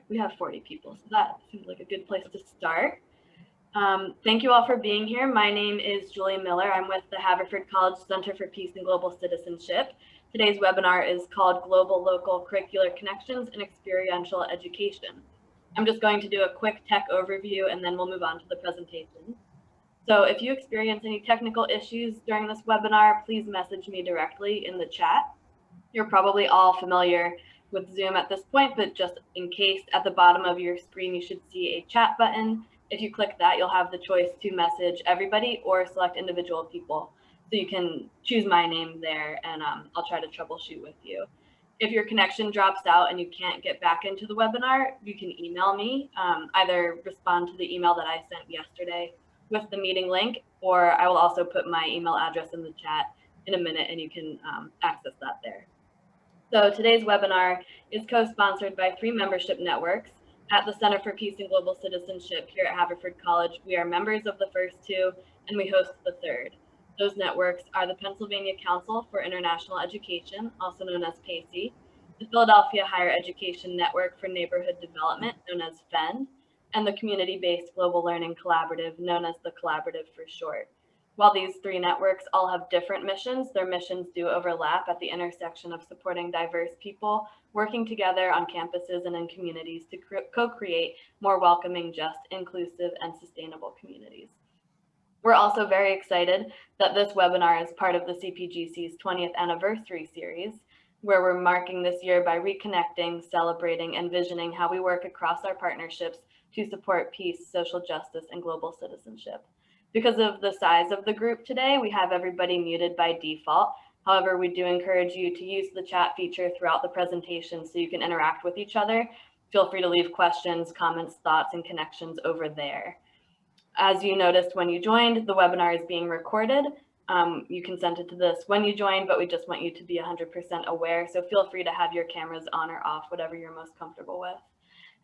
we have 40 people, so that seems like a good place to start. Thank you all for being here. My name is Julie Miller. I'm with the Haverford College Center for Peace and Global Citizenship. Today's webinar is called Global Local Curricular Connections and Experiential Education. I'm just going to do a quick tech overview and then we'll move on to the presentation. So if you experience any technical issues during this webinar, please message me directly in the chat. You're probably all familiar with Zoom at this point, but just in case, at the bottom of your screen, you should see a chat button. If you click that, you'll have the choice to message everybody or select individual people. So you can choose my name there and I'll try to troubleshoot with you. If your connection drops out and you can't get back into the webinar, you can email me, either respond to the email that I sent yesterday with the meeting link, or I will also put my email address in the chat in a minute and you can access that there. So today's webinar is co-sponsored by 3 membership networks. At the Center for Peace and Global Citizenship here at Haverford College, we are members of the first 2 and we host the 3rd. Those networks are the Pennsylvania Council for International Education, also known as PACE, the Philadelphia Higher Education Network for Neighborhood Development, known as FEND, and the Community-Based Global Learning Collaborative, known as the Collaborative for short. While these 3 networks all have different missions, their missions do overlap at the intersection of supporting diverse people working together on campuses and in communities to co-create more welcoming, just, inclusive, and sustainable communities. We're also very excited that this webinar is part of the CPGC's 20th anniversary series, where we're marking this year by reconnecting, celebrating, and visioning how we work across our partnerships to support peace, social justice, and global citizenship. Because of the size of the group today, we have everybody muted by default. However, we do encourage you to use the chat feature throughout the presentation so you can interact with each other. Feel free to leave questions, comments, thoughts, and connections over there. As you noticed when you joined, the webinar is being recorded. You consented to this when you joined, but we just want you to be 100% aware. So feel free to have your cameras on or off, whatever you're most comfortable with.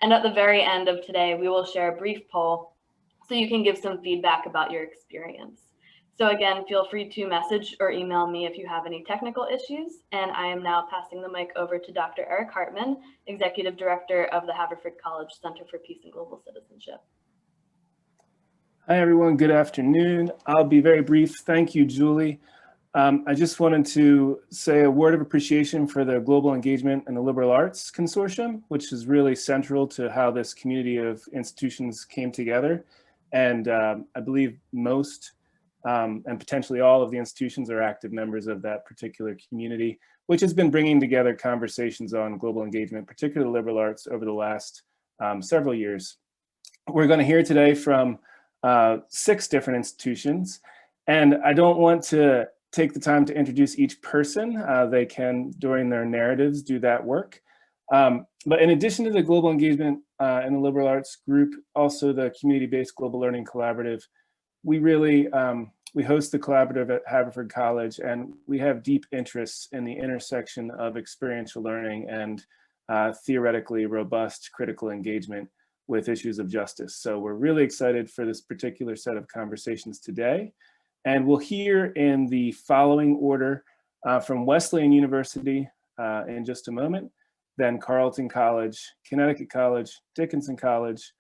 And at the very end of today, we will share a brief poll so you can give some feedback about your experience. So again, feel free to message or email me if you have any technical issues. And I am now passing the mic over to Dr. Eric Hartman, Executive Director of the Haverford College Center for Peace and Global Citizenship. Hi, everyone. Good afternoon. I'll be very brief. Thank you, Julie. I just wanted to say a word of appreciation for the Global Engagement and the Liberal Arts Consortium, which is really central to how this community of institutions came together. And I believe most and potentially all of the institutions are active members of that particular community, which has been bringing together conversations on global engagement, particularly liberal arts, over the last several years. We're going to hear today from 6 different institutions, and I don't want to take the time to introduce each person. They can, during their narratives, do that work. But in addition to the global engagement and the liberal arts group, also the community-based global learning collaborative, we really, we host the collaborative at Haverford College, and we have deep interests in the intersection of experiential learning and theoretically robust critical engagement with issues of justice. So we're really excited for this particular set of conversations today. And we'll hear in the following order from Wesleyan University in just a moment, then Carleton College, Connecticut College, Dickinson College,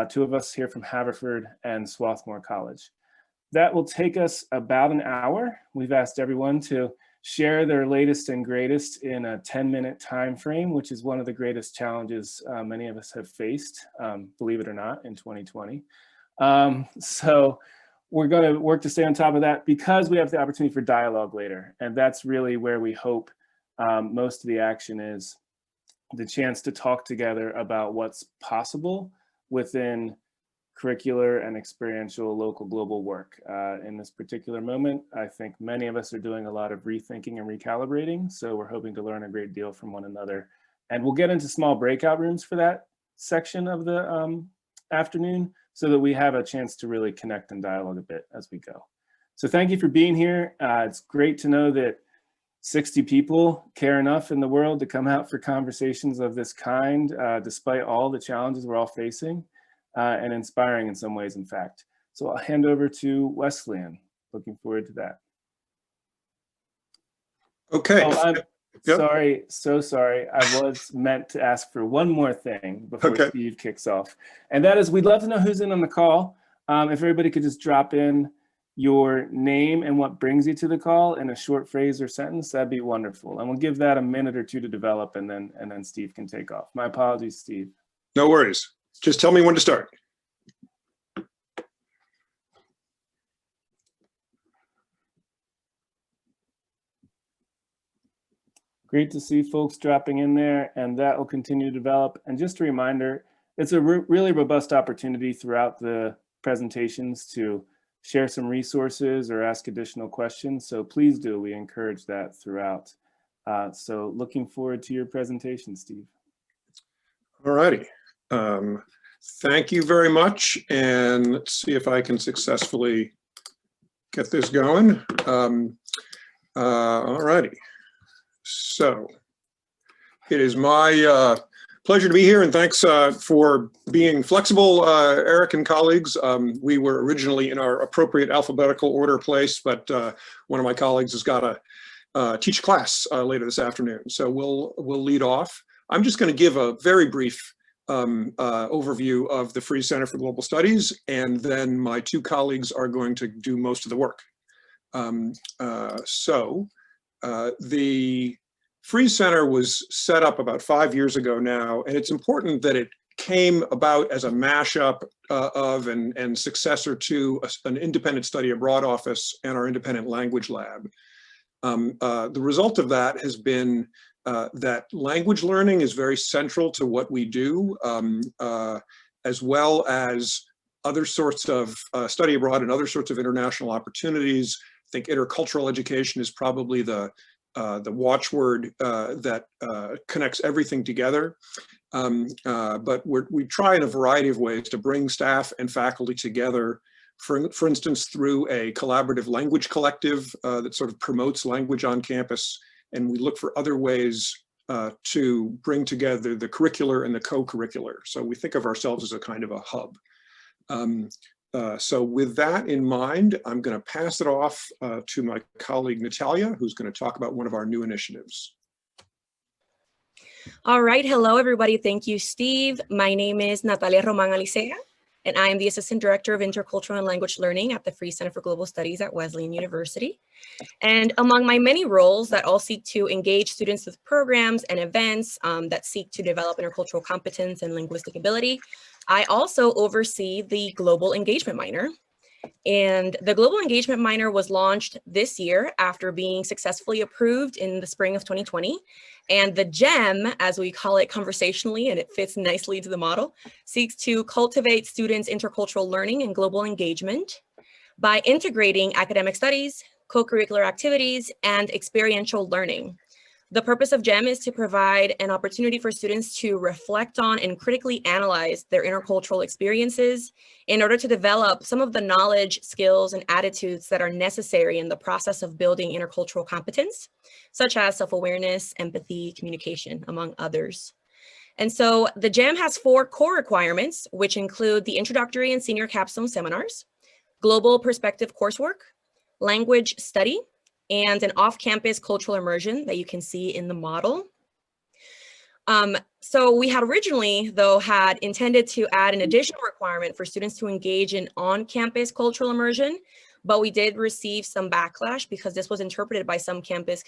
2 of us here from Haverford, and Swarthmore College. That will take us about an hour. We've asked everyone to share their latest and greatest in a 10-minute time frame, which is one of the greatest challenges many of us have faced, believe it or not, in 2020. So we're going to work to stay on top of that because we have the opportunity for dialogue later. And that's really where we hope most of the action is, the chance to talk together about what's possible within curricular and experiential local global work. In this particular moment, I think many of us are doing a lot of rethinking and recalibrating, so we're hoping to learn a great deal from one another. And we'll get into small breakout rooms for that section of the afternoon so that we have a chance to really connect and dialogue a bit as we go. So thank you for being here. It's great to know that 60 people care enough in the world to come out for conversations of this kind, despite all the challenges we're all facing, and inspiring in some ways, in fact. So I'll hand over to Wesleyan. Looking forward to that. Okay. Oh, Yep. Sorry, so sorry. I was meant to ask for one more thing before Okay. Steve kicks off. And that is, we'd love to know who's in on the call. If everybody could just drop in your name and what brings you to the call in a short phrase or sentence, that'd be wonderful. And we'll give that a minute or two to develop, and then Steve can take off. My apologies, Steve. No worries. Just tell me when to start. Great to see folks dropping in there, and that will continue to develop. And just a reminder, it's a really robust opportunity throughout the presentations to share some resources or ask additional questions. So please do, we encourage that throughout. So looking forward to your presentation, Steve. All righty. Thank you very much. And let's see if I can successfully get this going. All righty. So it is my pleasure to be here, and thanks for being flexible, Eric and colleagues. We were originally in our appropriate alphabetical order place, but one of my colleagues has got to teach a class later this afternoon, so we'll lead off. I'm just going to give a very brief overview of the Free Center for Global Studies, and then my two colleagues are going to do most of the work. The Free Center was set up about 5 years ago now, and it's important that it came about as a mashup of and successor to an independent study abroad office and our independent language lab. The result of that has been that language learning is very central to what we do, as well as other sorts of study abroad and other sorts of international opportunities. I think intercultural education is probably the watchword that connects everything together. But we try in a variety of ways to bring staff and faculty together, for instance, through a collaborative language collective that sort of promotes language on campus. And we look for other ways to bring together the curricular and the co-curricular. So we think of ourselves as a kind of a hub. So with that in mind, I'm going to pass it off to my colleague Natalia, who's going to talk about one of our new initiatives. All right. Hello, everybody. Thank you, Steve. My name is Natalia Roman Alicea, and I am the Assistant Director of Intercultural and Language Learning at the Free Center for Global Studies at Wesleyan University. And among my many roles that all seek to engage students with programs and events that seek to develop intercultural competence and linguistic ability, I also oversee the Global Engagement Minor. And the Global Engagement Minor was launched this year after being successfully approved in the spring of 2020. And the GEM, as we call it conversationally, and it fits nicely to the model, seeks to cultivate students' intercultural learning and global engagement by integrating academic studies, co-curricular activities, and experiential learning. The purpose of GEM is to provide an opportunity for students to reflect on and critically analyze their intercultural experiences in order to develop some of the knowledge, skills, and attitudes that are necessary in the process of building intercultural competence, such as self-awareness, empathy, communication, among others. And so the GEM has 4 core requirements, which include the introductory and senior capstone seminars, global perspective coursework, language study, and an off-campus cultural immersion that you can see in the model. So we had originally, though, had intended to add an additional requirement for students to engage in on-campus cultural immersion, but we did receive some backlash because this was interpreted by some campus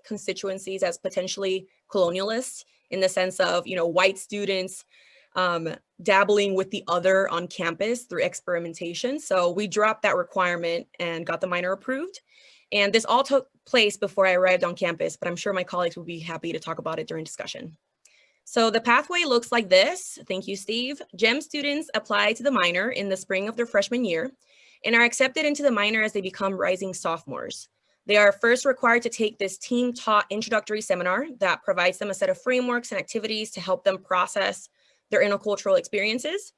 constituencies as potentially colonialist, in the sense of, white students dabbling with the other on campus through experimentation. So we dropped that requirement and got the minor approved. And this all took place before I arrived on campus, but I'm sure my colleagues will be happy to talk about it during discussion. So the pathway looks like this. Thank you, Steve. GEM students apply to the minor in the spring of their freshman year and are accepted into the minor as they become rising sophomores. They are first required to take this team-taught introductory seminar that provides them a set of frameworks and activities to help them process their intercultural experiences.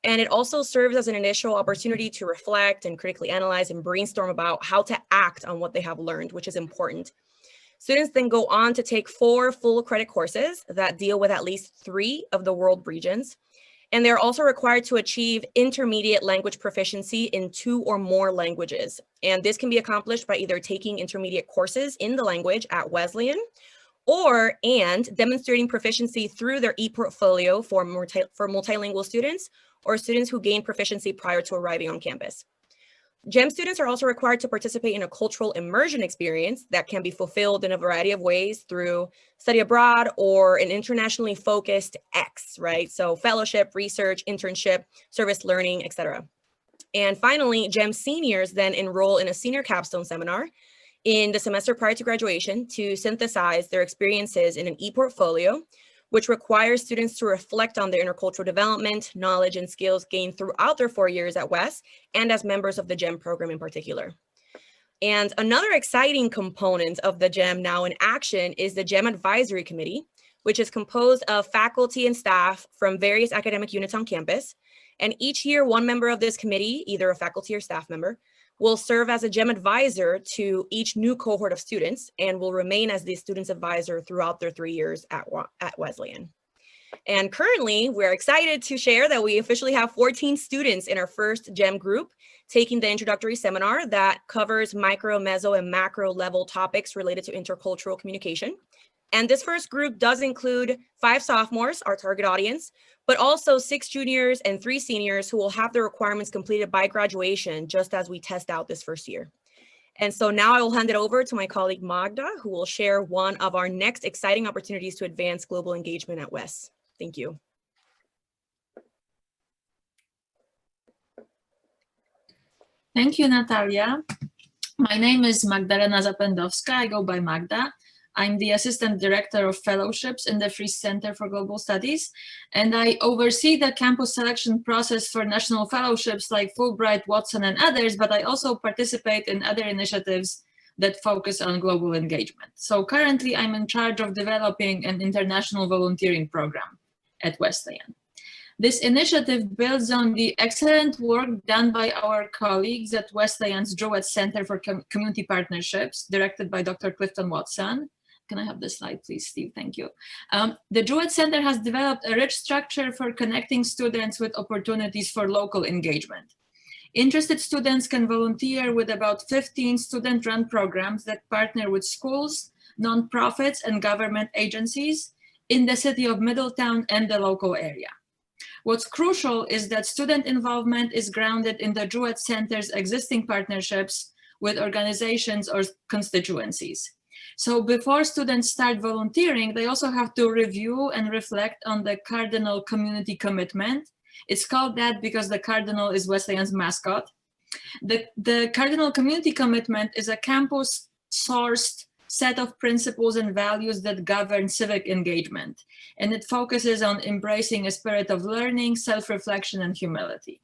And it also serves as an initial opportunity to reflect and critically analyze and brainstorm about how to act on what they have learned, which is important. Students then go on to take 4 full credit courses that deal with at least 3 of the world regions. And they're also required to achieve intermediate language proficiency in 2 or more languages. And this can be accomplished by either taking intermediate courses in the language at Wesleyan and demonstrating proficiency through their e-portfolio for multilingual students or students who gain proficiency prior to arriving on campus. GEM students are also required to participate in a cultural immersion experience that can be fulfilled in a variety of ways through study abroad or an internationally focused X, right? So fellowship, research, internship, service learning, etc. And finally, GEM seniors then enroll in a senior capstone seminar in the semester prior to graduation to synthesize their experiences in an e-portfolio, which requires students to reflect on their intercultural development, knowledge, and skills gained throughout their 4 years at Wes and as members of the GEM program in particular. And another exciting component of the GEM now in action is the GEM Advisory Committee, which is composed of faculty and staff from various academic units on campus. And each year, one member of this committee, either a faculty or staff member, will serve as a GEM advisor to each new cohort of students and will remain as the student's advisor throughout their 3 years at Wesleyan. And currently, we're excited to share that we officially have 14 students in our first GEM group taking the introductory seminar that covers micro, meso, and macro level topics related to intercultural communication. And this first group does include 5 sophomores, our target audience, but also 6 juniors and 3 seniors who will have their requirements completed by graduation, just as we test out this first year. And so now I will hand it over to my colleague Magda, who will share one of our next exciting opportunities to advance global engagement at Wes. Thank you. Thank you, Natalia. My name is Magdalena Zapędowska. I go by Magda. I'm the Assistant Director of Fellowships in the Free Center for Global Studies, and I oversee the campus selection process for national fellowships like Fulbright, Watson, and others, but I also participate in other initiatives that focus on global engagement. So currently, I'm in charge of developing an international volunteering program at Wesleyan. This initiative builds on the excellent work done by our colleagues at Wesleyan's Jewett Center for Community Partnerships, directed by Dr. Clifton Watson. Can I have this slide, please, Steve? Thank you. The Jewett Center has developed a rich structure for connecting students with opportunities for local engagement. Interested students can volunteer with about 15 student-run programs that partner with schools, nonprofits, and government agencies in the city of Middletown and the local area. What's crucial is that student involvement is grounded in the Jewett Center's existing partnerships with organizations or constituencies. So before students start volunteering, they also have to review and reflect on the Cardinal community commitment. It's called that because the Cardinal is Wesleyan's mascot. The Cardinal community commitment is a campus-sourced set of principles and values that govern civic engagement, and it focuses on embracing a spirit of learning, self-reflection, and humility.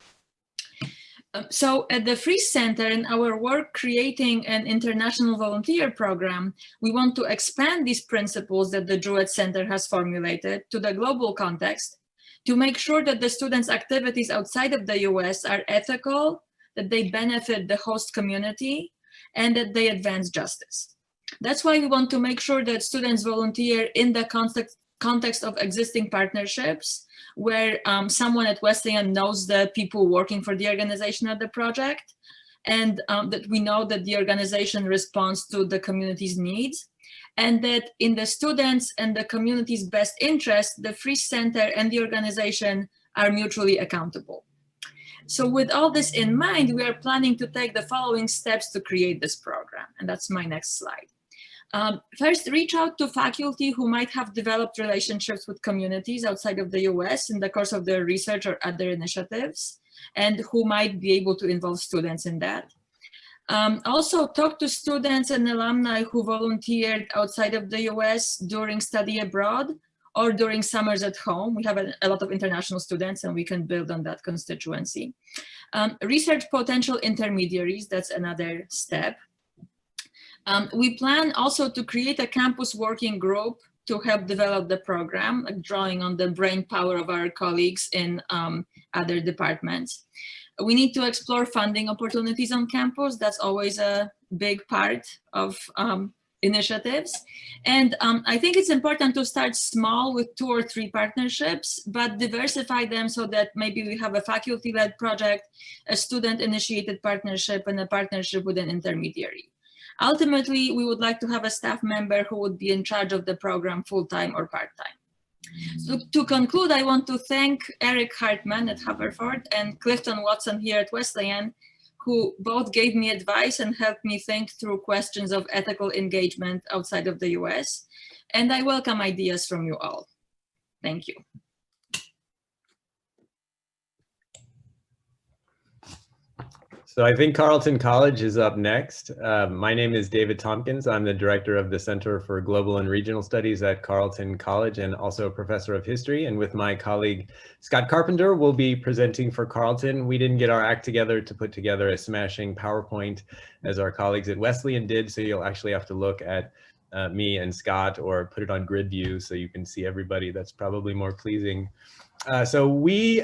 So at the Free Center, in our work creating an international volunteer program, we want to expand these principles that the Jewett Center has formulated to the global context to make sure that the students' activities outside of the US are ethical, that they benefit the host community, and that they advance justice. That's why we want to make sure that students volunteer in the context of existing partnerships, where someone at Wesleyan knows the people working for the organization at the project, and that we know that the organization responds to the community's needs, and that in the students and the community's best interest, the Free Center and the organization are mutually accountable. So with all this in mind, we are planning to take the following steps to create this program, and that's my next slide. First, reach out to faculty who might have developed relationships with communities outside of the US in the course of their research or other initiatives, and who might be able to involve students in that. Also, talk to students and alumni who volunteered outside of the US during study abroad or during summers at home. We have a lot of international students, and we can build on that constituency. Research potential intermediaries, that's another step. We plan also to create a campus working group to help develop the program, like drawing on the brain power of our colleagues in other departments. We need to explore funding opportunities on campus. That's always a big part of initiatives. And I think it's important to start small with 2 or 3 partnerships, but diversify them so that maybe we have a faculty-led project, a student-initiated partnership, and a partnership with an intermediary. Ultimately, we would like to have a staff member who would be in charge of the program full-time or part-time. So to conclude, I want to thank Eric Hartman at Haverford and Clifton Watson here at Wesleyan, who both gave me advice and helped me think through questions of ethical engagement outside of the US. And I welcome ideas from you all. Thank you. So I think Carleton College is up next. My name is David Tompkins. I'm the director of the Center for Global and Regional Studies at Carleton College and also a professor of history. And with my colleague, Scott Carpenter, we'll be presenting for Carleton. We didn't get our act together to put together a smashing PowerPoint as our colleagues at Wesleyan did. So you'll actually have to look at me and Scott or put it on grid view so you can see everybody. That's probably more pleasing. So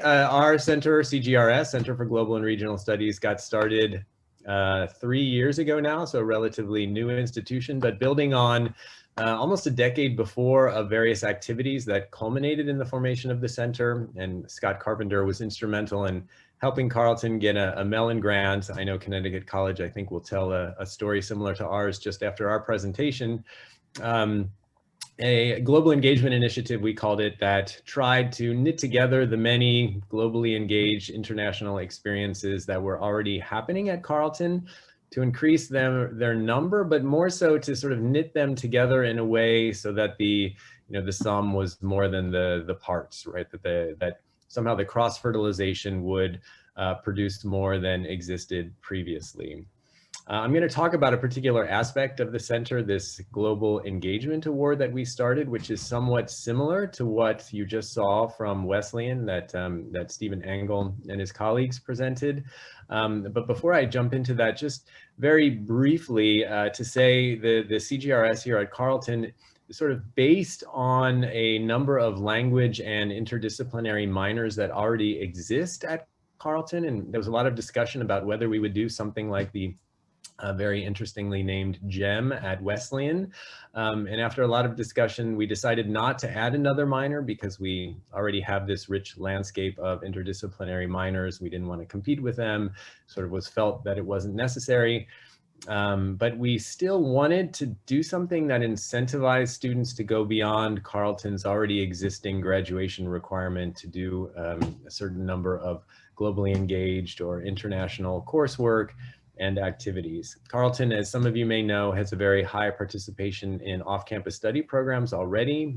our center, Cgrs, Center for Global and Regional Studies, got started 3 years ago now, so a relatively new institution, but building on almost a decade before of various activities that culminated in the formation of the center. And Scott Carpenter was instrumental in helping Carleton get a Mellon grant. I know Connecticut College, I think, will tell a story similar to ours just after our presentation. A global engagement initiative, we called it, that tried to knit together the many globally engaged international experiences that were already happening at Carleton to increase their number, but more so to sort of knit them together in a way so that the sum was more than the parts, right? That somehow the cross-fertilization would produce more than existed previously. I'm going to talk about a particular aspect of the center, this Global Engagement Award that we started, which is somewhat similar to what you just saw from Wesleyan that Stephen Engel and his colleagues presented. But before I jump into that, just very briefly to say the CGRS here at Carleton is sort of based on a number of language and interdisciplinary minors that already exist at Carleton. And there was a lot of discussion about whether we would do something like the very interestingly named GEM at Wesleyan. And after a lot of discussion, we decided not to add another minor because we already have this rich landscape of interdisciplinary minors. We didn't want to compete with them, sort of was felt that it wasn't necessary. But we still wanted to do something that incentivized students to go beyond Carleton's already existing graduation requirement to do a certain number of globally engaged or international coursework and activities. Carleton, as some of you may know, has a very high participation in off-campus study programs already.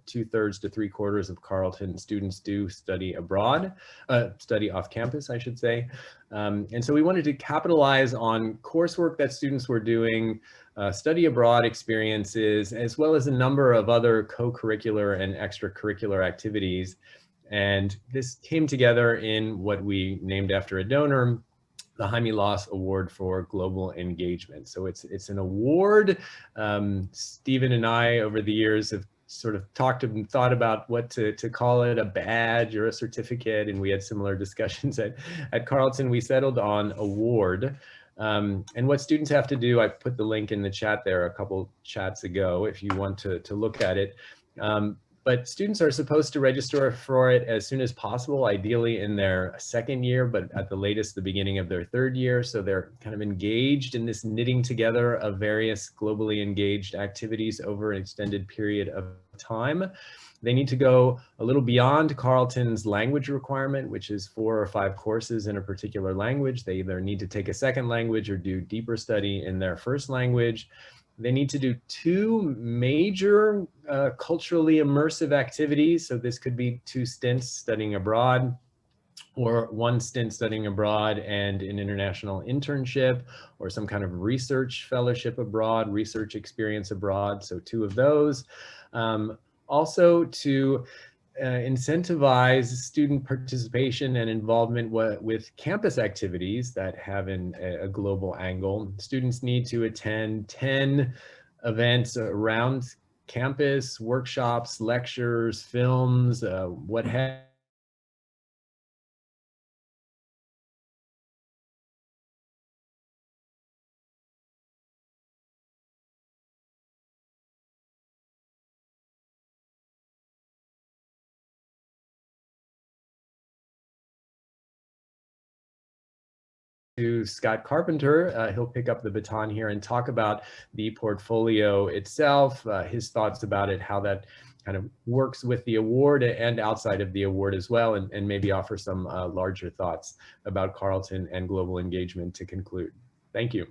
2/3 to 3/4 of Carleton students do study abroad, study off-campus, I should say. And so we wanted to capitalize on coursework that students were doing, study abroad experiences, as well as a number of other co-curricular and extracurricular activities. And this came together in what we named after a donor, the Jaime Loss Award for Global Engagement. So it's an award. Stephen and I, over the years, have sort of talked and thought about what to call it, a badge or a certificate, and we had similar discussions at Carleton. We settled on award. And what students have to do, I put the link in the chat there a couple chats ago if you want to look at it. But students are supposed to register for it as soon as possible, ideally in their second year, but at the latest, the beginning of their third year. So they're kind of engaged in this knitting together of various globally engaged activities over an extended period of time. They need to go a little beyond Carleton's language requirement, which is 4 or 5 courses in a particular language. They either need to take a second language or do deeper study in their first language. They need to do 2 major culturally immersive activities. So this could be 2 stints studying abroad, or 1 stint studying abroad and an international internship, or some kind of research fellowship abroad, research experience abroad. So 2 of those. Also to incentivize student participation and involvement with campus activities that have a global angle. Students need to attend 10 events around campus, workshops, lectures, films, what have to Scott Carpenter. He'll pick up the baton here and talk about the portfolio itself, his thoughts about it, how that kind of works with the award and outside of the award as well, and maybe offer some larger thoughts about Carleton and global engagement to conclude. Thank you.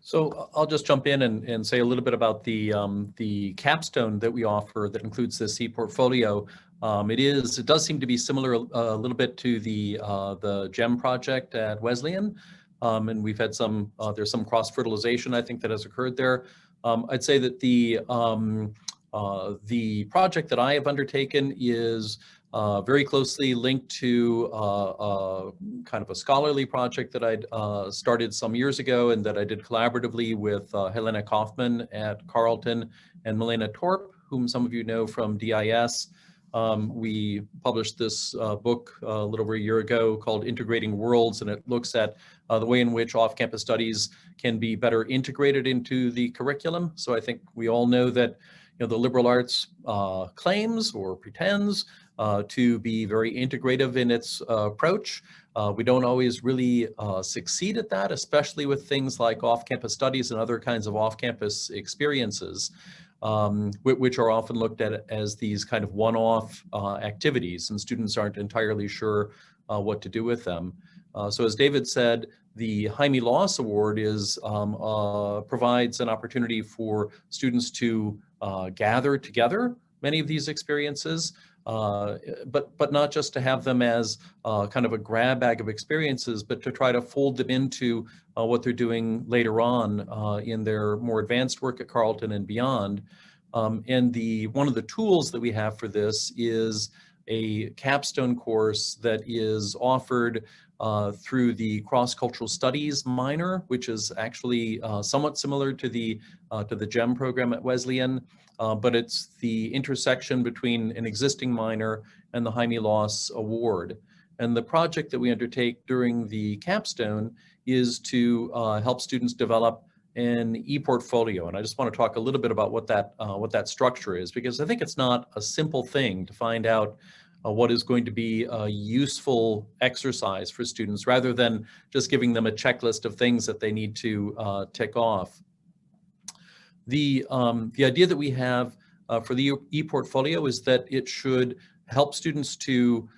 So I'll just jump in and say a little bit about the capstone that we offer that includes this e-portfolio. It does seem to be similar a little bit to the GEM project at Wesleyan, and we've had there's some cross-fertilization I think that has occurred there. I'd say that the project that I have undertaken is very closely linked to kind of a scholarly project that I'd started some years ago and that I did collaboratively with Helena Kaufman at Carleton and Milena Torp, whom some of you know from DIS. We published this book a little over a year ago called Integrating Worlds, and it looks at the way in which off-campus studies can be better integrated into the curriculum. So I think we all know that the liberal arts claims or pretends to be very integrative in its approach. We don't always really succeed at that, especially with things like off-campus studies and other kinds of off-campus experiences, which are often looked at as these kind of one-off activities, and students aren't entirely sure what to do with them. So as David said, the Jaime Loss Award provides an opportunity for students to gather together many of these experiences, but not just to have them as kind of a grab bag of experiences, but to try to fold them into what they're doing later on in their more advanced work at Carleton and beyond. And one of the tools that we have for this is a capstone course that is offered through the cross-cultural studies minor, which is actually somewhat similar to the GEM program at Wesleyan, but it's the intersection between an existing minor and the Jaime Loss Award. And the project that we undertake during the capstone is to help students develop an e-portfolio. And I just want to talk a little bit about what that structure is, because I think it's not a simple thing to find out what is going to be a useful exercise for students, rather than just giving them a checklist of things that they need to tick off. The idea that we have for the e-portfolio is that it should help students to,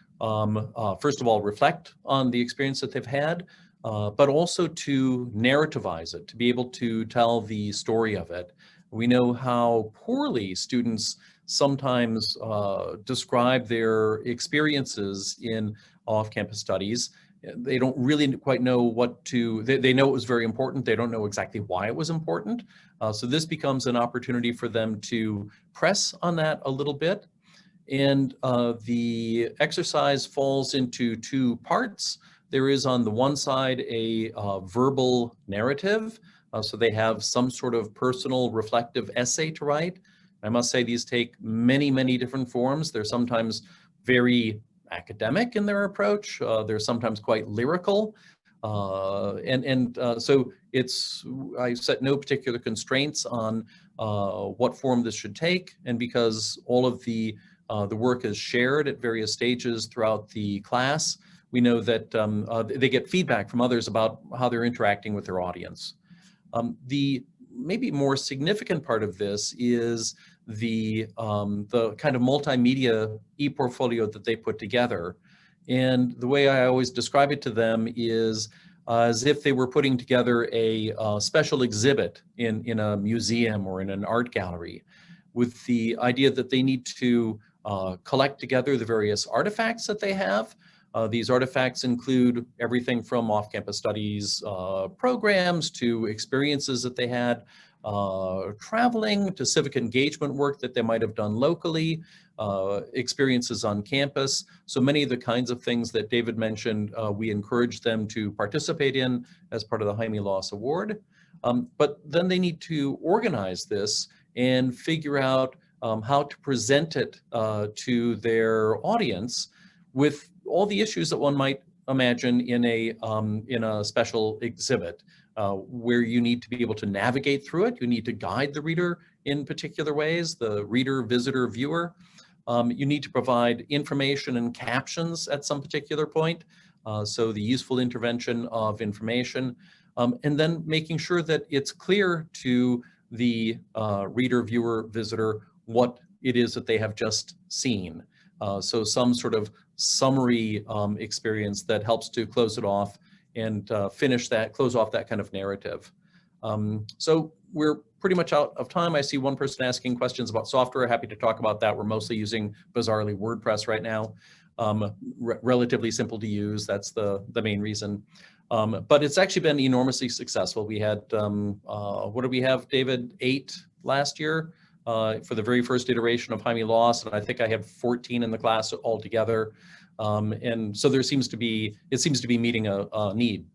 first of all, reflect on the experience that they've had, but also to narrativize it, to be able to tell the story of it. We know how poorly students sometimes describe their experiences in off-campus studies. They don't really quite know what to, they know it was very important. They don't know exactly why it was important. So this becomes an opportunity for them to press on that a little bit. And the exercise falls into two parts. There is on the one side a verbal narrative. So they have some sort of personal reflective essay to write. I must say these take many, many different forms. They're sometimes very academic in their approach. They're sometimes quite lyrical. So I set no particular constraints on what form this should take. And because all of the work is shared at various stages throughout the class, we know that they get feedback from others about how they're interacting with their audience. The maybe more significant part of this is the kind of multimedia e-portfolio that they put together. And the way I always describe it to them is as if they were putting together a special exhibit in a museum or in an art gallery, with the idea that they need to collect together the various artifacts that they have. These artifacts include everything from off-campus studies programs to experiences that they had traveling, to civic engagement work that they might have done locally, experiences on campus. So many of the kinds of things that David mentioned, we encourage them to participate in as part of the Jaime Loss Award. But then they need to organize this and figure out how to present it to their audience with all the issues that one might imagine in a special exhibit, where you need to be able to navigate through it. You need to guide the reader in particular ways, the reader, visitor, viewer. You need to provide information and captions at some particular point. So the useful intervention of information, and then making sure that it's clear to the reader, viewer, visitor, what it is that they have just seen. So some sort of summary experience that helps to close it off and close off that kind of narrative. So we're pretty much out of time. I see one person asking questions about software. Happy to talk about that. We're mostly using, bizarrely, WordPress right now. Relatively simple to use. That's the main reason. But it's actually been enormously successful. We had, what did we have, David? 8 last year for the very first iteration of Jaime Loss, and I think I had 14 in the class altogether. And so it seems to be meeting a need.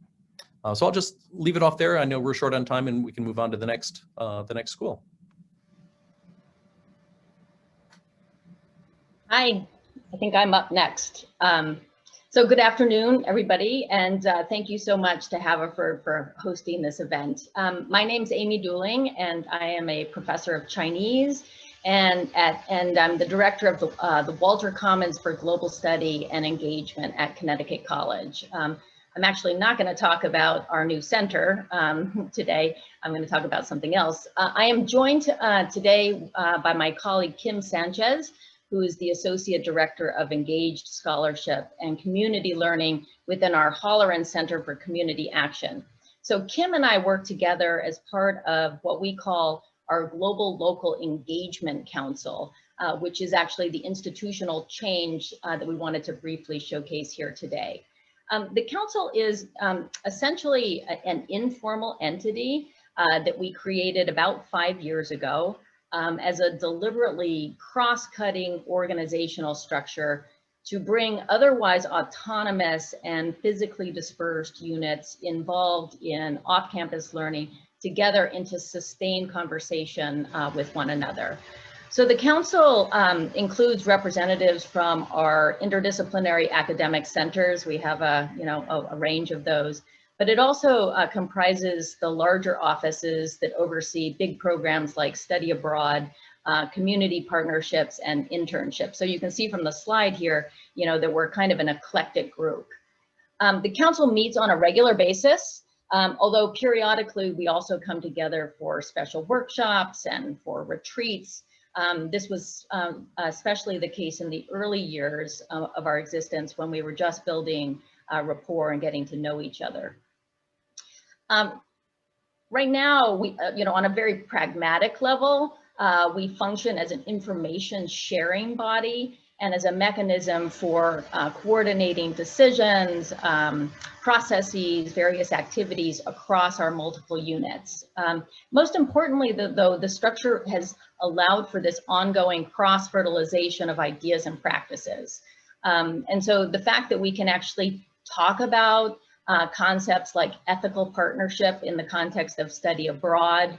So I'll just leave it off there. I know we're short on time, and we can move on to the next school. Hi, I think I'm up next. So good afternoon, everybody, and thank you so much to Haverford for hosting this event. My name's Amy Dooling, and I am a professor of Chinese, and I'm the director of the Walter Commons for Global Study and Engagement at Connecticut College. I'm actually not going to talk about our new center today. I'm going to talk about something else. I am joined today by my colleague Kim Sanchez, who is the Associate Director of Engaged Scholarship and Community Learning within our Holleran Center for Community Action. So Kim and I work together as part of what we call our Global Local Engagement Council, which is actually the institutional change that we wanted to briefly showcase here today. The council is essentially an informal entity that we created about 5 years ago as a deliberately cross-cutting organizational structure to bring otherwise autonomous and physically dispersed units involved in off-campus learning together into sustained conversation with one another. So the council includes representatives from our interdisciplinary academic centers. We have a range of those, but it also comprises the larger offices that oversee big programs like study abroad, community partnerships, and internships. So you can see from the slide here, that we're kind of an eclectic group. The council meets on a regular basis, although periodically we also come together for special workshops and for retreats. This was especially the case in the early years of our existence when we were just building rapport and getting to know each other. Right now, we, on a very pragmatic level, we function as an information sharing body and as a mechanism for coordinating decisions, processes, various activities across our multiple units. Most importantly, though, the structure has allowed for this ongoing cross-fertilization of ideas and practices. And so the fact that we can actually talk about concepts like ethical partnership in the context of study abroad,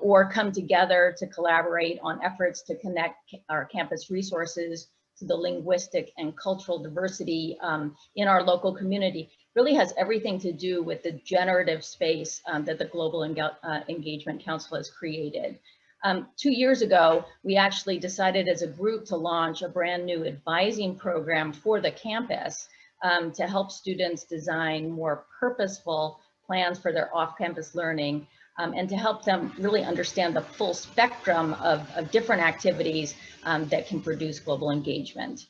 or come together to collaborate on efforts to connect our campus resources to the linguistic and cultural diversity in our local community really has everything to do with the generative space that the Global Engagement Council has created. 2 years ago, we actually decided as a group to launch a brand new advising program for the campus to help students design more purposeful plans for their off-campus learning and to help them really understand the full spectrum of different activities that can produce global engagement.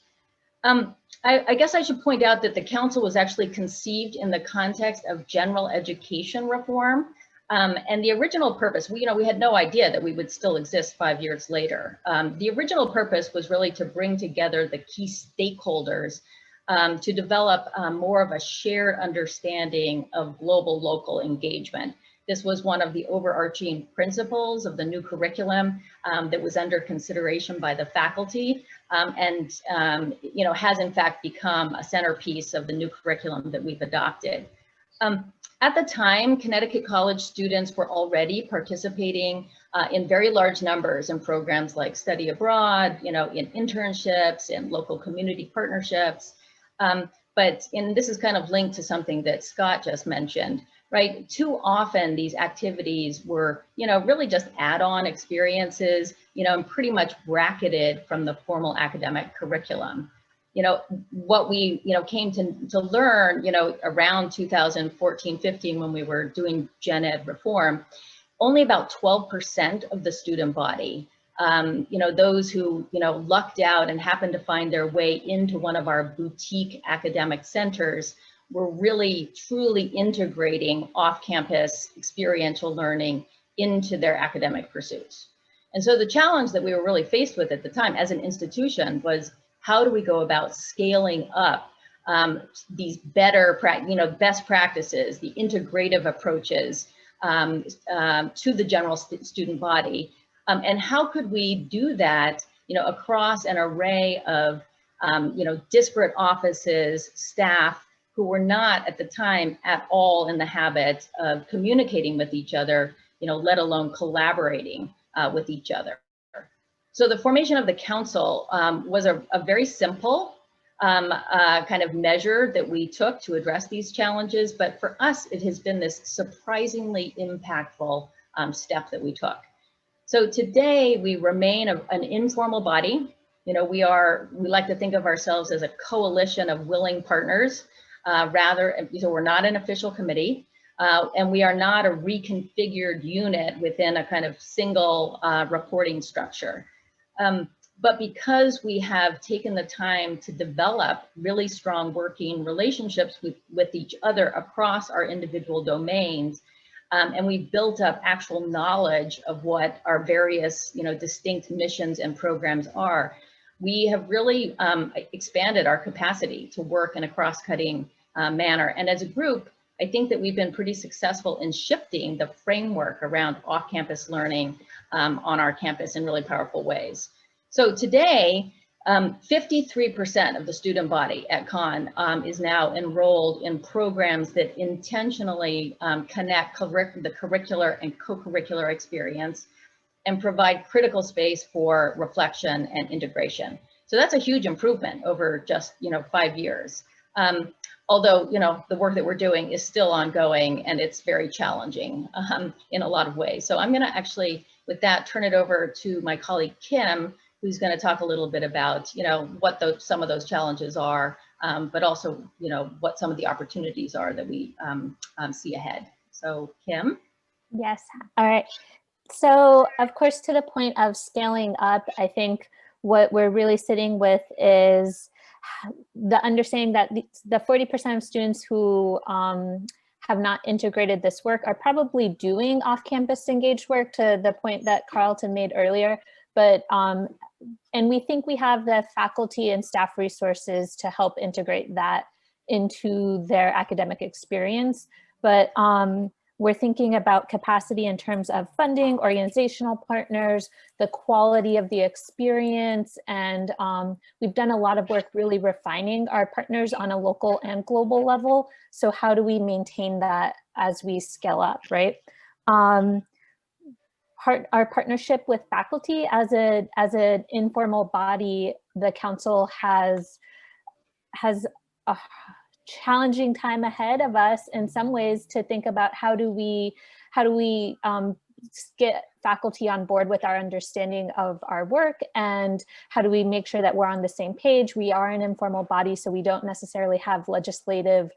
I guess I should point out that the council was actually conceived in the context of general education reform. And the original purpose, we had no idea that we would still exist 5 years later. The original purpose was really to bring together the key stakeholders to develop more of a shared understanding of global local engagement. This was one of the overarching principles of the new curriculum that was under consideration by the faculty and has in fact become a centerpiece of the new curriculum that we've adopted. At the time, Connecticut College students were already participating in very large numbers in programs like study abroad, in internships and local community partnerships. And this is kind of linked to something that Scott just mentioned, right? Too often these activities were, really just add-on experiences, and pretty much bracketed from the formal academic curriculum. what we, came to learn, around 2014-15 when we were doing gen ed reform, only about 12% of the student body, those who, lucked out and happened to find their way into one of our boutique academic centers were really truly integrating off-campus experiential learning into their academic pursuits. And so the challenge that we were really faced with at the time as an institution was, how do we go about scaling up these better, best practices, the integrative approaches to the general student body, and how could we do that, across an array of, disparate offices, staff who were not at the time at all in the habit of communicating with each other, let alone collaborating with each other. So the formation of the council was a very simple kind of measure that we took to address these challenges. But for us, it has been this surprisingly impactful step that we took. So today we remain an informal body. We like to think of ourselves as a coalition of willing partners, so we're not an official committee. And we are not a reconfigured unit within a kind of single reporting structure. But because we have taken the time to develop really strong working relationships with each other across our individual domains, and we've built up actual knowledge of what our various, distinct missions and programs are, we have really expanded our capacity to work in a cross-cutting manner. And as a group, I think that we've been pretty successful in shifting the framework around off-campus learning on our campus in really powerful ways. So today, 53% of the student body at Con is now enrolled in programs that intentionally connect the curricular and co-curricular experience and provide critical space for reflection and integration. So that's a huge improvement over just 5 years. Although, the work that we're doing is still ongoing and it's very challenging in a lot of ways. So I'm going to actually, with that, turn it over to my colleague, Kim, who's going to talk a little bit about, what some of those challenges are, but also, what some of the opportunities are that we see ahead. So Kim? Yes. All right. So of course, to the point of scaling up, I think what we're really sitting with is the understanding that the 40% of students who have not integrated this work are probably doing off-campus engaged work, to the point that Carlton made earlier. But and we think we have the faculty and staff resources to help integrate that into their academic experience. But we're thinking about capacity in terms of funding, organizational partners, the quality of the experience, and we've done a lot of work really refining our partners on a local and global level. So how do we maintain that as we scale up, right? Our partnership with faculty as an informal body, the council has a challenging time ahead of us in some ways to think about how do we get faculty on board with our understanding of our work, and how do we make sure that we're on the same page. We are an informal body, so we don't necessarily have legislative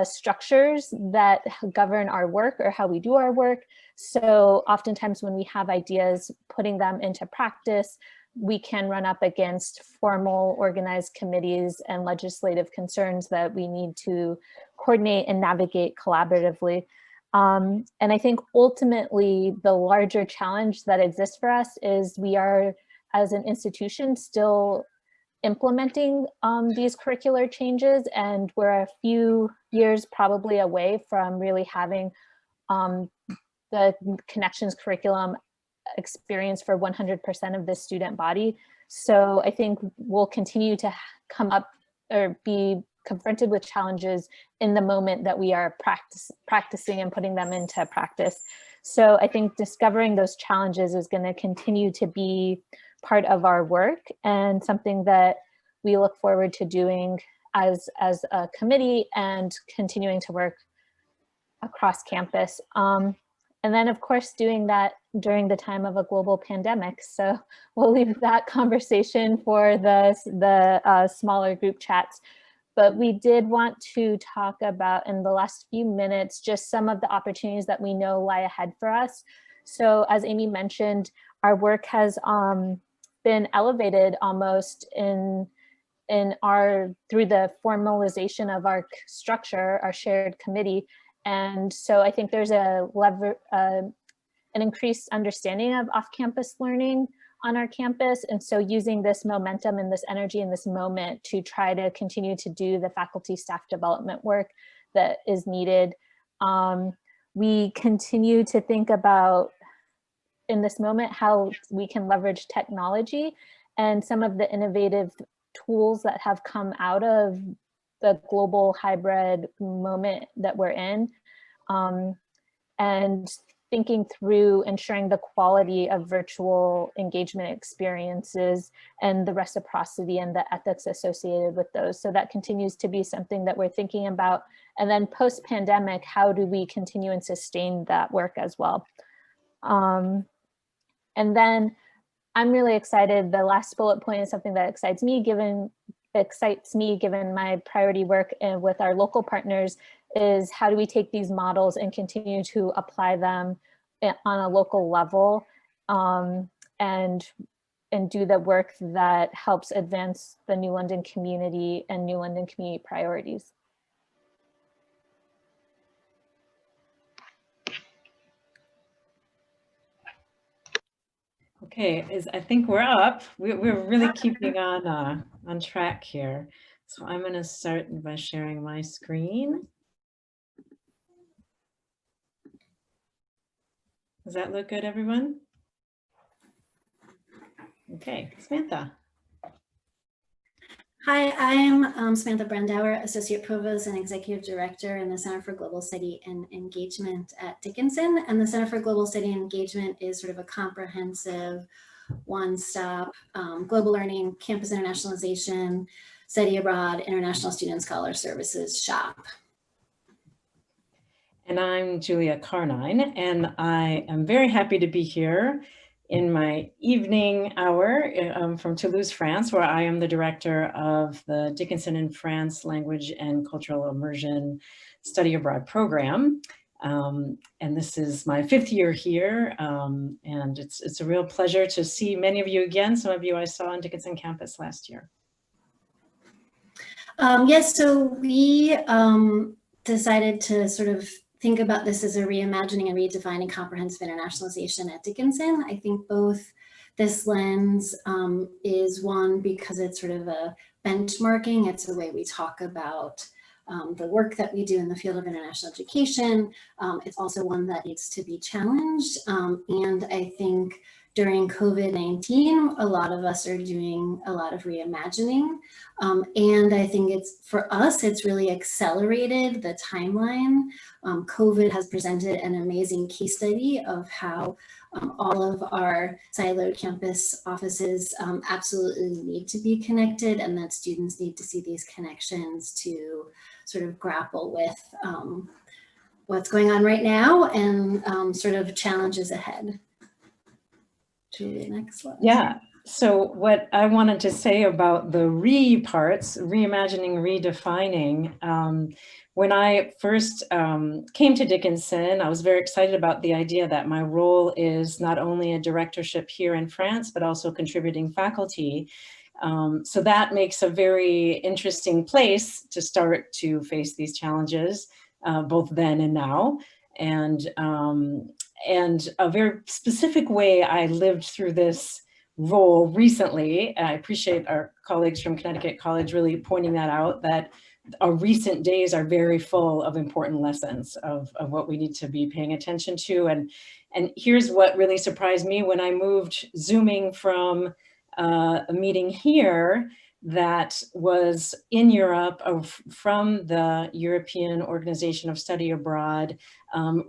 structures that govern our work or how we do our work. So oftentimes when we have ideas, putting them into practice, we can run up against formal organized committees and legislative concerns that we need to coordinate and navigate collaboratively. And I think ultimately the larger challenge that exists for us is we are, as an institution, still implementing these curricular changes, and we're a few years probably away from really having the connections curriculum experience for 100% of the student body. So I think we'll continue to come up or be confronted with challenges in the moment that we are practicing and putting them into practice. So I think discovering those challenges is going to continue to be part of our work, and something that we look forward to doing as a committee and continuing to work across campus. And then of course, doing that during the time of a global pandemic. So we'll leave that conversation for the smaller group chats. But we did want to talk about in the last few minutes, just some of the opportunities that we know lie ahead for us. So as Amy mentioned, our work has been elevated almost through the formalization of our structure, our shared committee. And so I think there's an increased understanding of off-campus learning on our campus. And so using this momentum and this energy in this moment to try to continue to do the faculty staff development work that is needed. We continue to think about in this moment how we can leverage technology and some of the innovative tools that have come out of the global hybrid moment that we're in, and thinking through ensuring the quality of virtual engagement experiences and the reciprocity and the ethics associated with those. So that continues to be something that we're thinking about. And then post-pandemic, how do we continue and sustain that work as well? And then I'm really excited. The last bullet point is something that excites me given my priority work with our local partners, is how do we take these models and continue to apply them on a local level, and do the work that helps advance the New London community and New London community priorities. Okay, I think we're up. We're really keeping on track here. So I'm going to start by sharing my screen. Does that look good, everyone? Okay, Samantha. Hi, I'm Samantha Brandauer, Associate Provost and Executive Director in the Center for Global Study and Engagement at Dickinson. And the Center for Global Study and Engagement is sort of a comprehensive, one-stop global learning, campus internationalization, study abroad, international student scholar services shop. And I'm Julia Carnine, and I am very happy to be here in my evening hour from Toulouse, France, where I am the director of the Dickinson in France Language and Cultural Immersion Study Abroad program. And this is my 5th year here, and it's a real pleasure to see many of you again. Some of you I saw on Dickinson campus last year. Yes, so we decided to sort of think about this as a reimagining and redefining comprehensive internationalization at Dickinson. I think both this lens is one because it's sort of a benchmarking. It's the way we talk about the work that we do in the field of international education. It's also one that needs to be challenged. And I think during COVID-19, a lot of us are doing a lot of reimagining. And I think for us, it's really accelerated the timeline. COVID has presented an amazing case study of how all of our siloed campus offices absolutely need to be connected, and that students need to see these connections to sort of grapple with what's going on right now and sort of challenges ahead. Julie, next slide. Yeah. So what I wanted to say about the parts, reimagining, redefining, when I first came to Dickinson, I was very excited about the idea that my role is not only a directorship here in France, but also contributing faculty. So that makes a very interesting place to start to face these challenges, both then and now. And a very specific way I lived through this role recently. I appreciate our colleagues from Connecticut College really pointing that out, that our recent days are very full of important lessons of what we need to be paying attention to. And here's what really surprised me when I moved Zooming from a meeting here that was in Europe from the European Organization of Study Abroad,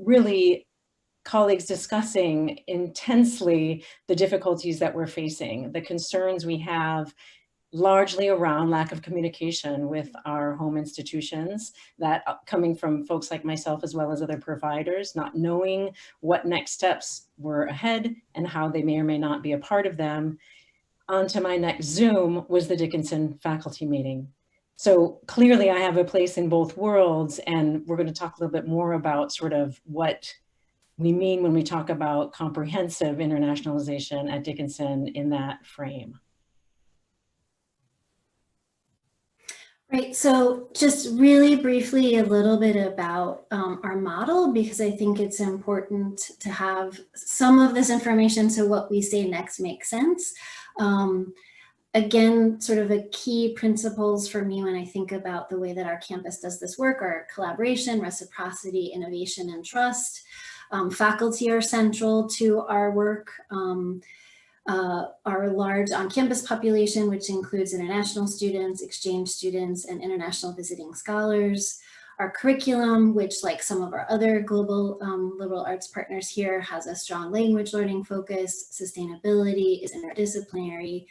really colleagues discussing intensely the difficulties that we're facing, the concerns we have largely around lack of communication with our home institutions, that coming from folks like myself as well as other providers, not knowing what next steps were ahead and how they may or may not be a part of them. Onto my next Zoom was the Dickinson faculty meeting. So clearly I have a place in both worlds, and we're going to talk a little bit more about sort of what we mean when we talk about comprehensive internationalization at Dickinson in that frame. Right, so just really briefly a little bit about our model, because I think it's important to have some of this information so what we say next makes sense. Again, sort of a key principles for me when I think about the way that our campus does this work are collaboration, reciprocity, innovation, and trust. Faculty are central to our work. Our large on-campus population, which includes international students, exchange students, and international visiting scholars. Our curriculum, which like some of our other global liberal arts partners here, has a strong language learning focus. Sustainability is interdisciplinary,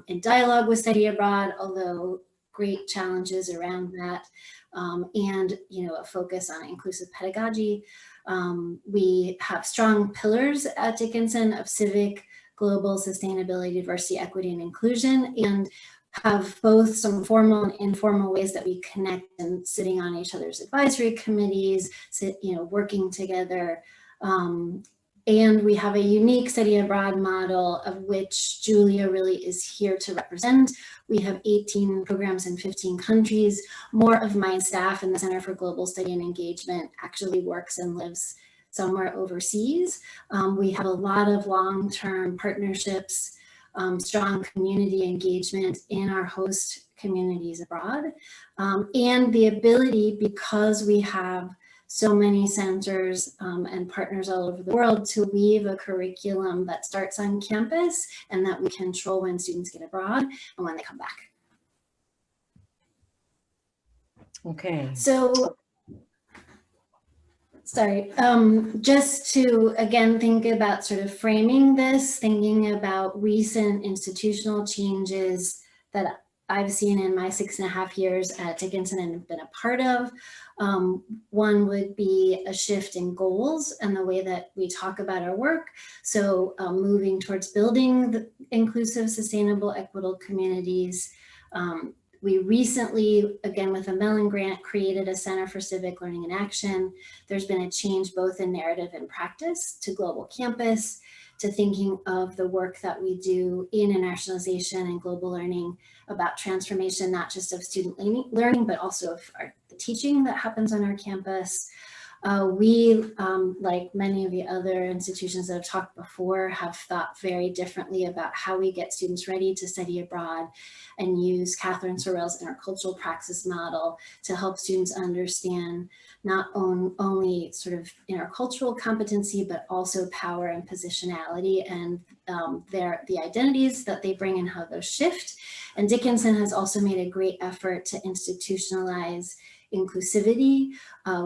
in dialogue with study abroad, although great challenges around that, and a focus on inclusive pedagogy. We have strong pillars at Dickinson of civic, global, sustainability, diversity, equity, and inclusion, and have both some formal and informal ways that we connect and sitting on each other's advisory committees, working together. And we have a unique study abroad model of which Julia really is here to represent. We have 18 programs in 15 countries. More of my staff in the Center for Global Study and Engagement actually works and lives somewhere overseas. We have a lot of long-term partnerships, strong community engagement in our host communities abroad, and the ability, because we have so many centers and partners all over the world, to weave a curriculum that starts on campus and that we control when students get abroad and when they come back. Okay. So, sorry, just to again think about sort of framing this, thinking about recent institutional changes that I've seen in my 6.5 years at Dickinson and have been a part of. One would be a shift in goals and the way that we talk about our work. So moving towards building the inclusive, sustainable, equitable communities. We recently, again with a Mellon grant, created a Center for Civic Learning and Action. There's been a change both in narrative and practice to global campus, to thinking of the work that we do in internationalization and global learning about transformation, not just of student learning, but also of the teaching that happens on our campus. We, like many of the other institutions that I've talked before, have thought very differently about how we get students ready to study abroad, and use Catherine Sorrell's intercultural praxis model to help students understand not only sort of intercultural competency, but also power and positionality and the identities that they bring and how those shift. And Dickinson has also made a great effort to institutionalize inclusivity.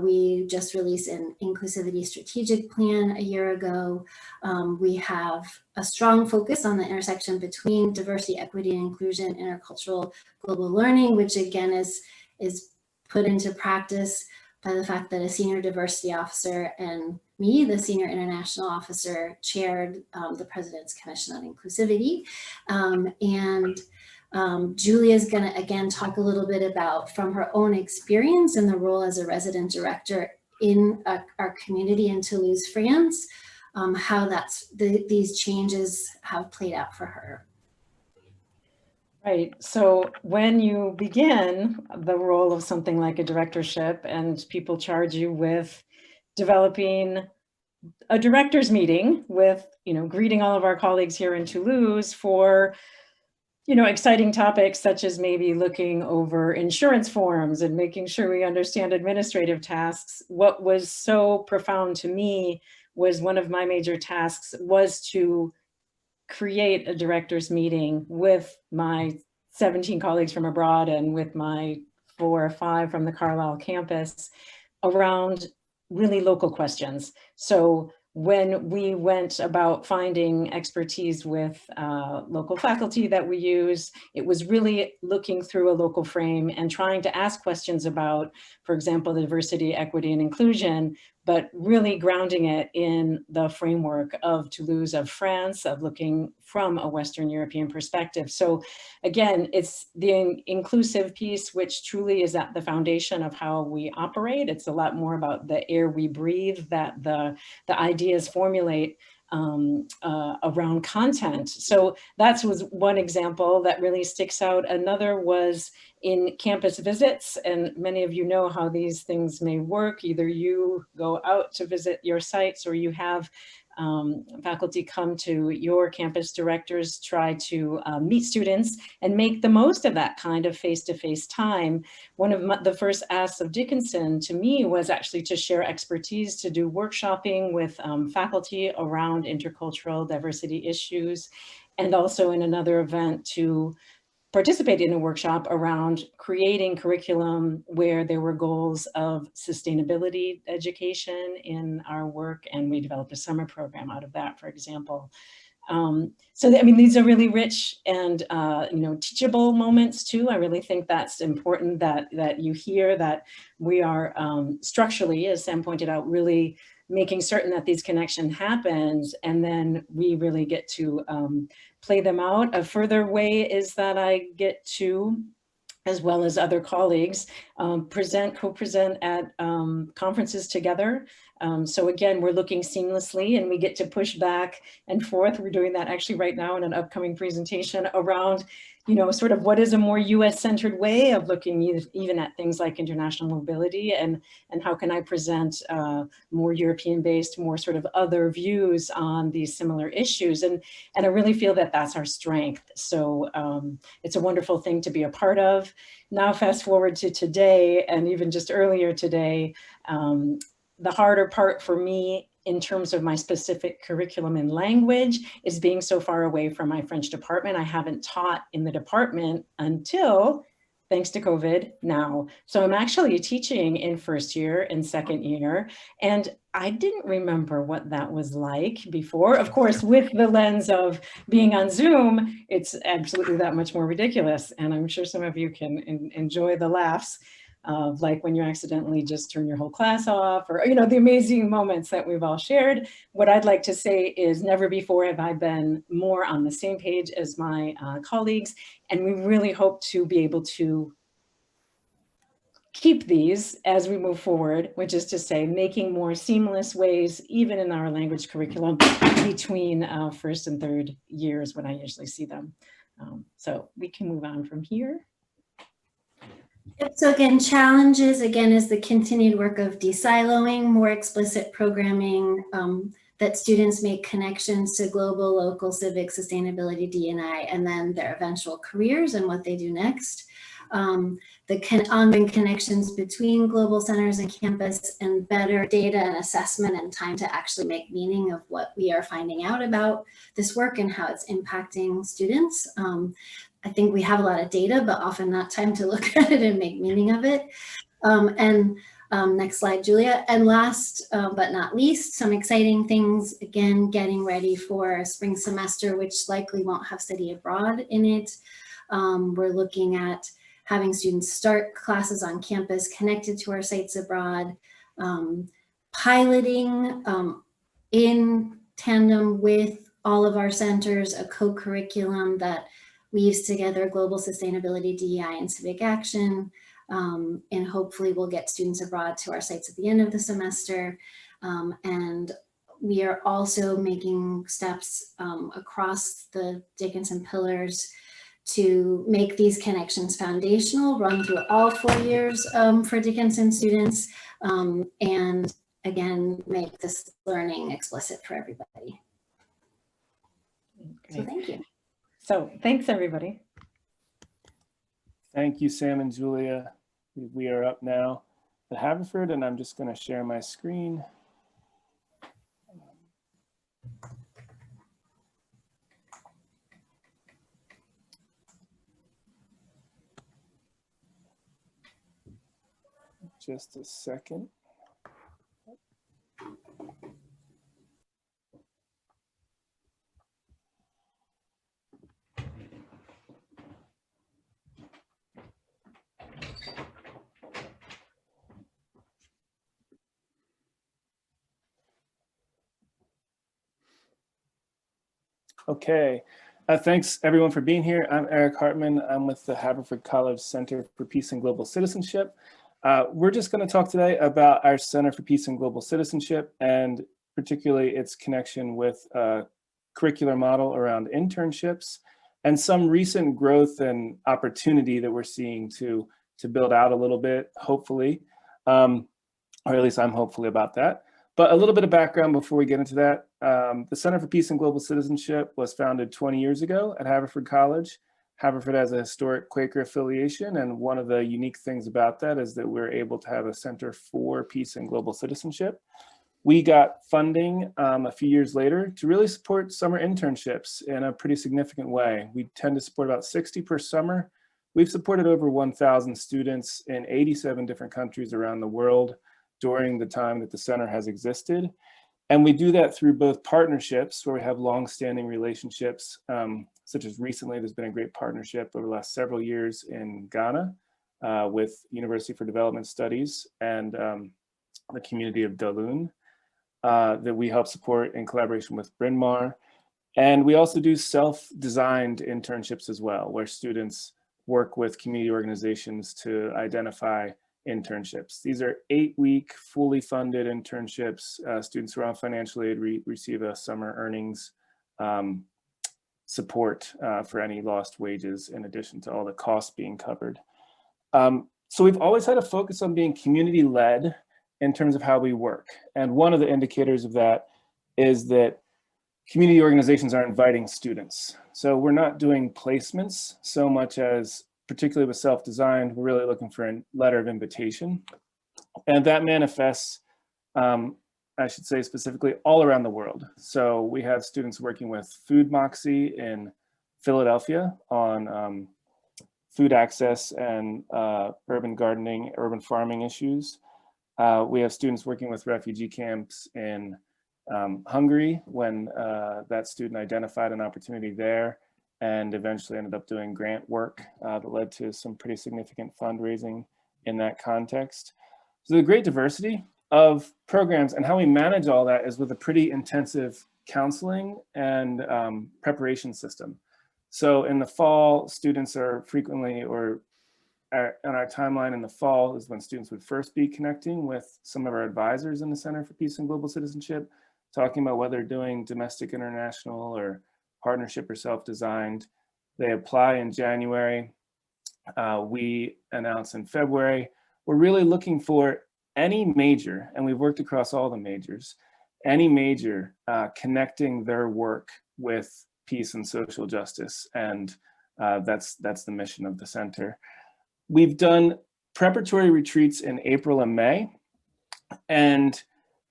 We just released an inclusivity strategic plan a year ago. We have a strong focus on the intersection between diversity, equity, and inclusion, intercultural global learning, which again is put into practice by the fact that a senior diversity officer and me, the senior international officer, chaired the President's Commission on Inclusivity. Julia's going to again talk a little bit about, from her own experience and the role as a resident director in our community in Toulouse, France, how these changes have played out for her. Right. So when you begin the role of something like a directorship and people charge you with developing a director's meeting with, greeting all of our colleagues here in Toulouse for, exciting topics such as maybe looking over insurance forms and making sure we understand administrative tasks. What was so profound to me was one of my major tasks was to create a director's meeting with my 17 colleagues from abroad and with my 4 or 5 from the Carlisle campus around really local questions. So when we went about finding expertise with local faculty that we use, it was really looking through a local frame and trying to ask questions about, for example, diversity, equity, and inclusion, but really grounding it in the framework of Toulouse, of France, of looking from a Western European perspective. So again, it's the inclusive piece, which truly is at the foundation of how we operate. It's a lot more about the air we breathe, that the ideas formulate around content. So that was one example that really sticks out. Another was in campus visits, and many of you know how these things may work. Either you go out to visit your sites, or you have faculty come to your campus directors, try to meet students and make the most of that kind of face-to-face time. One of the first asks of Dickinson to me was actually to share expertise, to do workshopping with faculty around intercultural diversity issues, and also in another event to participate in a workshop around creating curriculum where there were goals of sustainability education in our work, and we developed a summer program out of that, for example. So I mean, these are really rich and teachable moments too. I really think that's important that you hear that we are structurally, as Sam pointed out, really making certain that these connections happens, and then we really get to play them out. A further way is that I get to, as well as other colleagues, co-present at conferences together. So again, we're looking seamlessly, and we get to push back and forth. We're doing that actually right now in an upcoming presentation around, sort of what is a more US-centered way of looking even at things like international mobility, and how can I present more European-based, more sort of other views on these similar issues. And I really feel that that's our strength. So it's a wonderful thing to be a part of. Now fast forward to today, and even just earlier today, the harder part for me in terms of my specific curriculum and language is being so far away from my French department. I haven't taught in the department until, thanks to COVID, now. So I'm actually teaching in first year and second year, and I didn't remember what that was like before. Of course, with the lens of being on Zoom, it's absolutely that much more ridiculous. And I'm sure some of you can enjoy the laughs of like when you accidentally just turn your whole class off, or the amazing moments that we've all shared. What I'd like to say is never before have I been more on the same page as my colleagues, and we really hope to be able to keep these as we move forward, which is to say making more seamless ways, even in our language curriculum, between first and third years when I usually see them. So we can move on from here. Yep, so again, challenges, again, is the continued work of de-siloing, more explicit programming, that students make connections to global, local, civic, sustainability, D&I, and then their eventual careers and what they do next. The ongoing connections between global centers and campus, and better data and assessment and time to actually make meaning of what we are finding out about this work and how it's impacting students. I think we have a lot of data, but often not time to look at it and make meaning of it. Next slide, Julia. And last but not least, some exciting things, again, getting ready for a spring semester, which likely won't have study abroad in it. We're looking at having students start classes on campus connected to our sites abroad, piloting in tandem with all of our centers, a co-curriculum that weaves together global sustainability, DEI, and civic action. And hopefully we'll get students abroad to our sites at the end of the semester. And we are also making steps across the Dickinson pillars to make these connections foundational, run through all 4 years for Dickinson students, and again, make this learning explicit for everybody. Great. So thank you. So thanks, everybody. Thank you, Sam and Julia. We are up now at Haverford, and I'm just going to share my screen. Just a second. Okay. Thanks everyone for being here. I'm Eric Hartman. I'm with the Haverford College Center for Peace and Global Citizenship. We're just going to talk today about our Center for Peace and Global Citizenship, and particularly its connection with a curricular model around internships and some recent growth and opportunity that we're seeing to build out a little bit, hopefully, or at least I'm hopefully about that. But a little bit of background before we get into that. The Center for Peace and Global Citizenship was founded 20 years ago at Haverford College. Haverford has a historic Quaker affiliation, and one of the unique things about that is that we're able to have a Center for Peace and Global Citizenship. We got funding a few years later to really support summer internships in a pretty significant way. We tend to support about 60 per summer. We've supported over 1,000 students in 87 different countries around the world during the time that the center has existed. And we do that through both partnerships where we have long-standing relationships, such as recently there's been a great partnership over the last several years in Ghana with University for Development Studies and the community of Dalun that we help support in collaboration with Bryn Mawr. And we also do self-designed internships as well, where students work with community organizations to identify internships. These are 8-week, fully funded internships. Students who are on financial aid receive a summer earnings support for any lost wages, in addition to all the costs being covered. So we've always had a focus on being community-led in terms of how we work. And one of the indicators of that is that community organizations are inviting students. So we're not doing placements so much as, particularly with self-designed, we're really looking for a letter of invitation. And that manifests, I should say specifically, all around the world. So we have students working with Food Moxie in Philadelphia on food access and urban gardening, urban farming issues. We have students working with refugee camps in Hungary when that student identified an opportunity there and eventually ended up doing grant work that led to some pretty significant fundraising in that context. So the great diversity of programs and how we manage all that is with a pretty intensive counseling and preparation system. So in the fall, students are frequently, or on our timeline in the fall is when students would first be connecting with some of our advisors in the Center for Peace and Global Citizenship, talking about whether doing domestic, international, or partnership or self-designed. They apply in January. We announce in February. We're really looking for any major, and we've worked across all the majors, any major connecting their work with peace and social justice. And that's the mission of the center. We've done preparatory retreats in April and May, and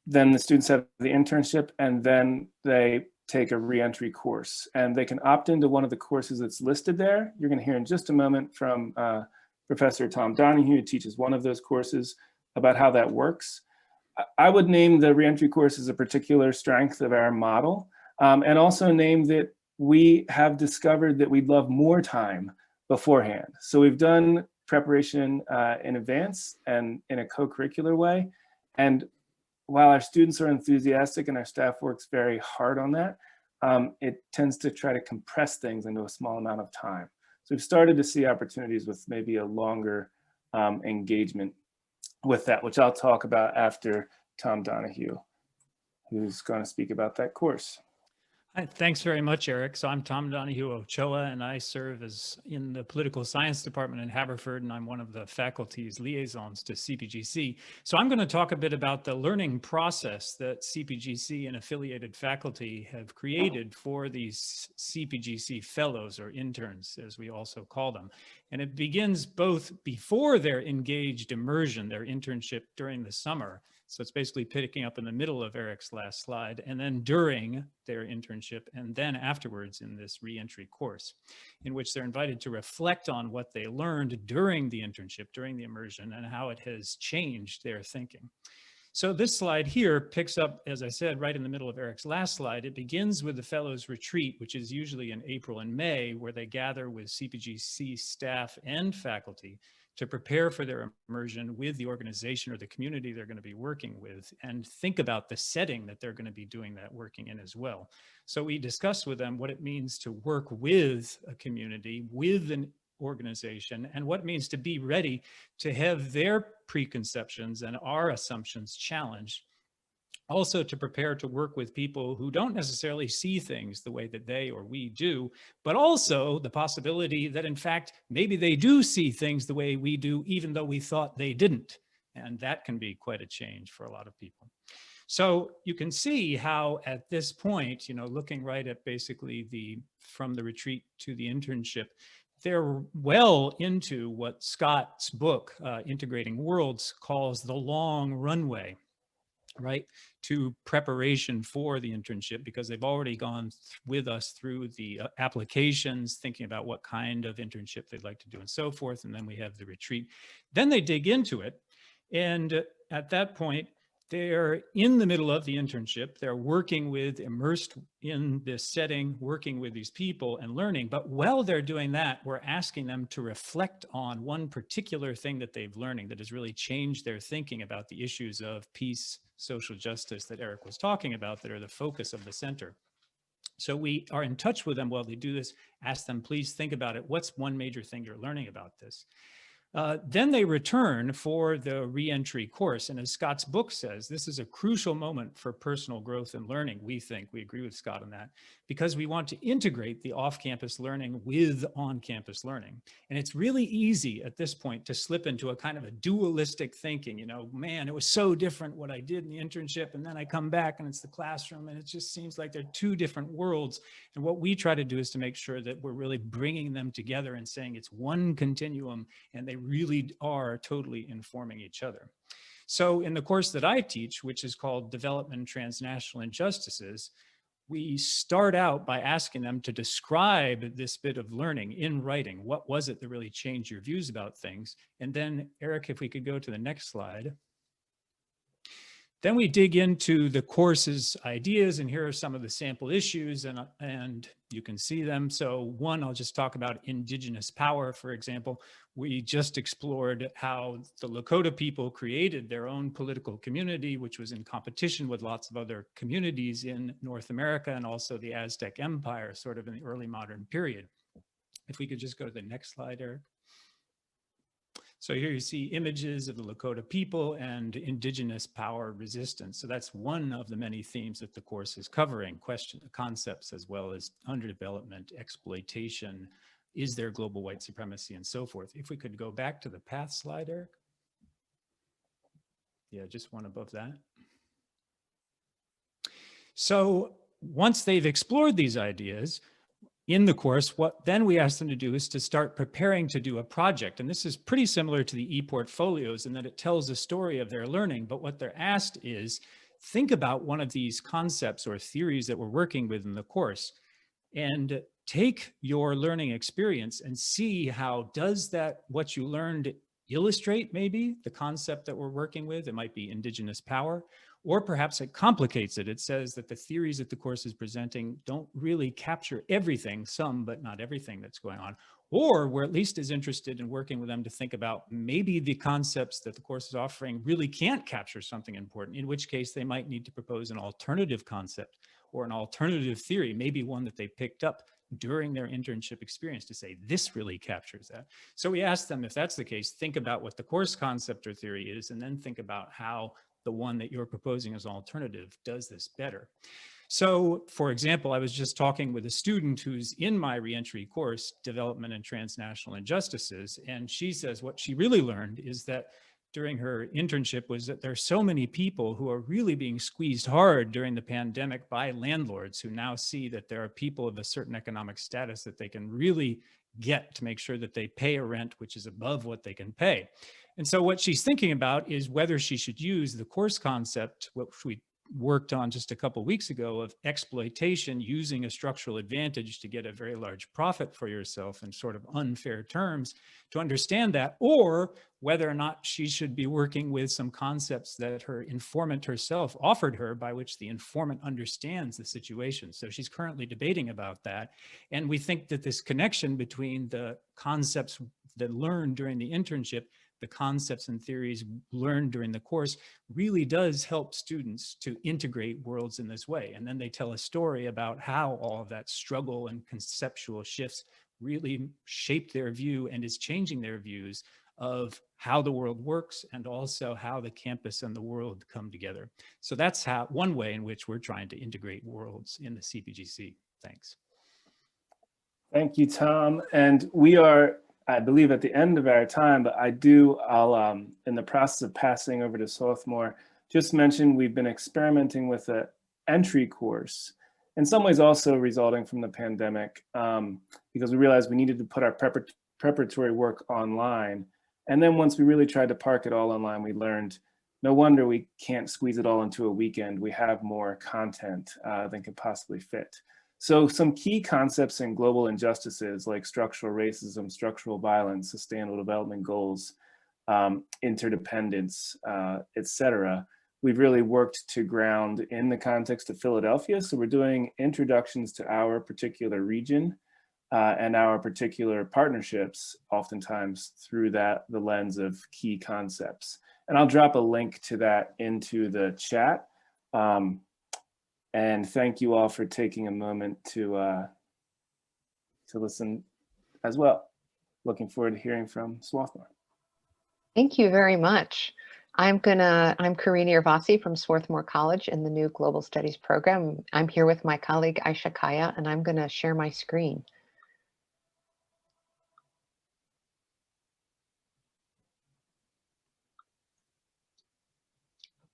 then the students have the internship, and then they take a reentry course, and they can opt into one of the courses that's listed there. You're going to hear in just a moment from Professor Tom Donahue, who teaches one of those courses, about how that works. I would name the reentry course as a particular strength of our model, and also name that we have discovered that we'd love more time beforehand. So we've done preparation in advance and in a co-curricular way. And while our students are enthusiastic and our staff works very hard on that, it tends to try to compress things into a small amount of time. So we've started to see opportunities with maybe a longer engagement with that, which I'll talk about after Tom Donahue, who's going to speak about that course. Hi, thanks very much, Eric. So I'm Tom Donahue Ochoa, and I serve in the political science department in Haverford, and I'm one of the faculty's liaisons to CPGC. So I'm going to talk a bit about the learning process that CPGC and affiliated faculty have created for these CPGC fellows, or interns, as we also call them. And it begins both before their engaged immersion, their internship during the summer. So it's basically picking up in the middle of Eric's last slide, and then during their internship, and then afterwards in this reentry course, in which they're invited to reflect on what they learned during the internship, during the immersion, and how it has changed their thinking. So this slide here picks up, as I said, right in the middle of Eric's last slide. It begins with the Fellows Retreat, which is usually in April and May, where they gather with CPGC staff and faculty to prepare for their immersion with the organization or the community they're going to be working with, and think about the setting that they're going to be doing that working in as well. So we discuss with them what it means to work with a community, with an organization, and what it means to be ready to have their preconceptions and our assumptions challenged. Also to prepare to work with people who don't necessarily see things the way that they or we do, but also the possibility that in fact, maybe they do see things the way we do, even though we thought they didn't. And that can be quite a change for a lot of people. So you can see how at this point, looking right at basically from the retreat to the internship, they're well into what Scott's book, Integrating Worlds, calls the long runway, right, to preparation for the internship, because they've already gone with us through the applications, thinking about what kind of internship they'd like to do and so forth. And then we have the retreat. Then they dig into it. And at that point, they're in the middle of the internship. They're working with, immersed in this setting, working with these people and learning. But while they're doing that, we're asking them to reflect on one particular thing that they've learning that has really changed their thinking about the issues of peace, social justice that Eric was talking about, that are the focus of the center. So we are in touch with them while they do this, ask them, please think about it. What's one major thing you're learning about this? Then they return for the re-entry course. And as Scott's book says, this is a crucial moment for personal growth and learning, we think. We agree with Scott on that, because we want to integrate the off-campus learning with on-campus learning. And it's really easy at this point to slip into a kind of a dualistic thinking, man, it was so different what I did in the internship, and then I come back and it's the classroom, and it just seems like they're two different worlds. And what we try to do is to make sure that we're really bringing them together and saying it's one continuum, and they really are totally informing each other. So in the course that I teach, which is called Development and Transnational Injustices, we start out by asking them to describe this bit of learning in writing. What was it that really changed your views about things? And then, Eric, if we could go to the next slide. Then we dig into the course's ideas, and here are some of the sample issues, and you can see them. So one, I'll just talk about indigenous power, for example. We just explored how the Lakota people created their own political community, which was in competition with lots of other communities in North America, and also the Aztec Empire, sort of in the early modern period. If we could just go to the next slide, Eric. So here you see images of the Lakota people and indigenous power resistance. So that's one of the many themes that the course is covering, concepts as well as underdevelopment, exploitation, is there global white supremacy, and so forth. If we could go back to the path slide, Eric. Yeah, just one above that. So once they've explored these ideas, in the course, what then we ask them to do is to start preparing to do a project. And this is pretty similar to the e-portfolios in that it tells a story of their learning. But what they're asked is, think about one of these concepts or theories that we're working with in the course and take your learning experience and see how does that, what you learned, illustrate maybe the concept that we're working with. It might be indigenous power. Or perhaps it complicates it. It says that the theories that the course is presenting don't really capture everything, some, but not everything that's going on. Or we're at least as interested in working with them to think about maybe the concepts that the course is offering really can't capture something important, in which case they might need to propose an alternative concept or an alternative theory, maybe one that they picked up during their internship experience to say, this really captures that. So we ask them, if that's the case, think about what the course concept or theory is, and then think about how the one that you're proposing as an alternative does this better. So, for example, I was just talking with a student who's in my reentry course, Development and Transnational Injustices, and she says what she really learned is that during her internship was that there are so many people who are really being squeezed hard during the pandemic by landlords who now see that there are people of a certain economic status that they can really get to make sure that they pay a rent which is above what they can pay. And so what she's thinking about is whether she should use the course concept, which we worked on just a couple of weeks ago, of exploitation, using a structural advantage to get a very large profit for yourself in sort of unfair terms, to understand that, or whether or not she should be working with some concepts that her informant herself offered her, by which the informant understands the situation. So she's currently debating about that. And we think that this connection between the concepts learned during the internship, the concepts and theories learned during the course really does help students to integrate worlds in this way. And then they tell a story about how all of that struggle and conceptual shifts really shaped their view and is changing their views of how the world works and also how the campus and the world come together. So that's one way in which we're trying to integrate worlds in the CPGC. Thanks. Thank you, Tom. And we are, I believe, at the end of our time, but I'll, in the process of passing over to Swarthmore, just mention we've been experimenting with an entry course, in some ways also resulting from the pandemic, because we realized we needed to put our preparatory work online. And then once we really tried to park it all online, we learned, no wonder we can't squeeze it all into a weekend. We have more content than could possibly fit. So some key concepts in global injustices like structural racism, structural violence, sustainable development goals, interdependence, et cetera, we've really worked to ground in the context of Philadelphia. So we're doing introductions to our particular region and our particular partnerships, oftentimes through the lens of key concepts. And I'll drop a link to that into the chat. And thank you all for taking a moment to listen as well. Looking forward to hearing from Swarthmore. Thank you very much. I'm Karina Irvasi from Swarthmore College in the new Global Studies program. I'm here with my colleague Aisha Kaya, and I'm gonna share my screen.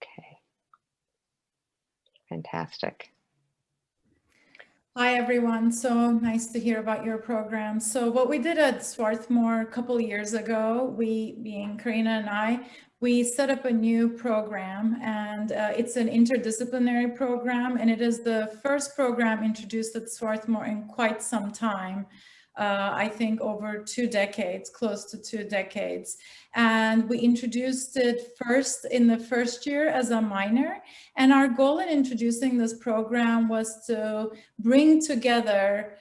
Okay. Fantastic. Hi, everyone. So nice to hear about your program. So what we did at Swarthmore a couple of years ago, we, being Karina and I, we set up a new program, and it's an interdisciplinary program, and it is the first program introduced at Swarthmore in quite some time. I think over 2 decades, close to 2 decades. And we introduced it first in the first year as a minor. And our goal in introducing this program was to bring together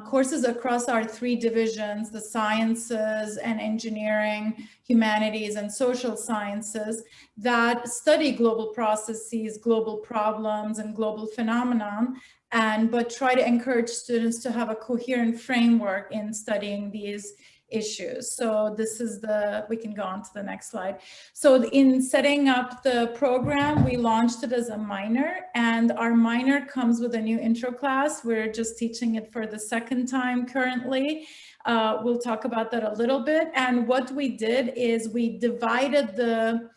courses across our 3 divisions, the sciences and engineering, humanities and social sciences, that study global processes, global problems and global phenomenon, but try to encourage students to have a coherent framework in studying these issues. So this is we can go on to the next slide. So in setting up the program, we launched it as a minor, and our minor comes with a new intro class. We're just teaching it for the 2nd time currently. We'll talk about that a little bit. And what we did is we divided the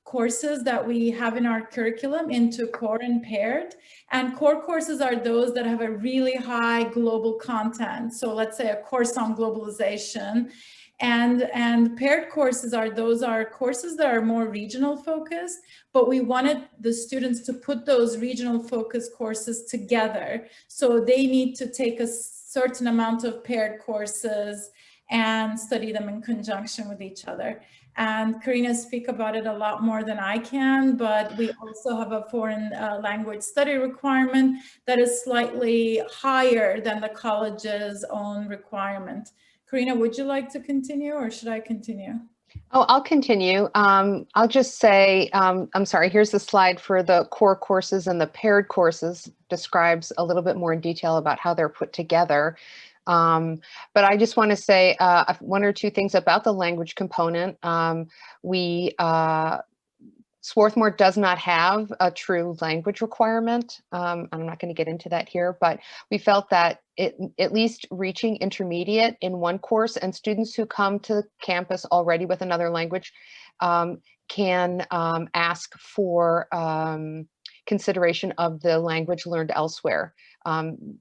courses that we have in our curriculum into core and paired. And core courses are those that have a really high global content. So let's say a course on globalization. And paired courses are courses that are more regional focused, but we wanted the students to put those regional focus courses together. So they need to take a certain amount of paired courses and study them in conjunction with each other. And Karina speak about it a lot more than I can, but we also have a foreign language study requirement that is slightly higher than the college's own requirement. Karina, would you like to continue, or should I continue? Oh, I'll continue. I'll just say, I'm sorry, here's the slide for the core courses, and the paired courses describes a little bit more in detail about how they're put together. But I just want to say 1 or 2 things about the language component. Swarthmore does not have a true language requirement. I'm not going to get into that here, but we felt that at least reaching intermediate in one course, and students who come to campus already with another language can ask for consideration of the language learned elsewhere,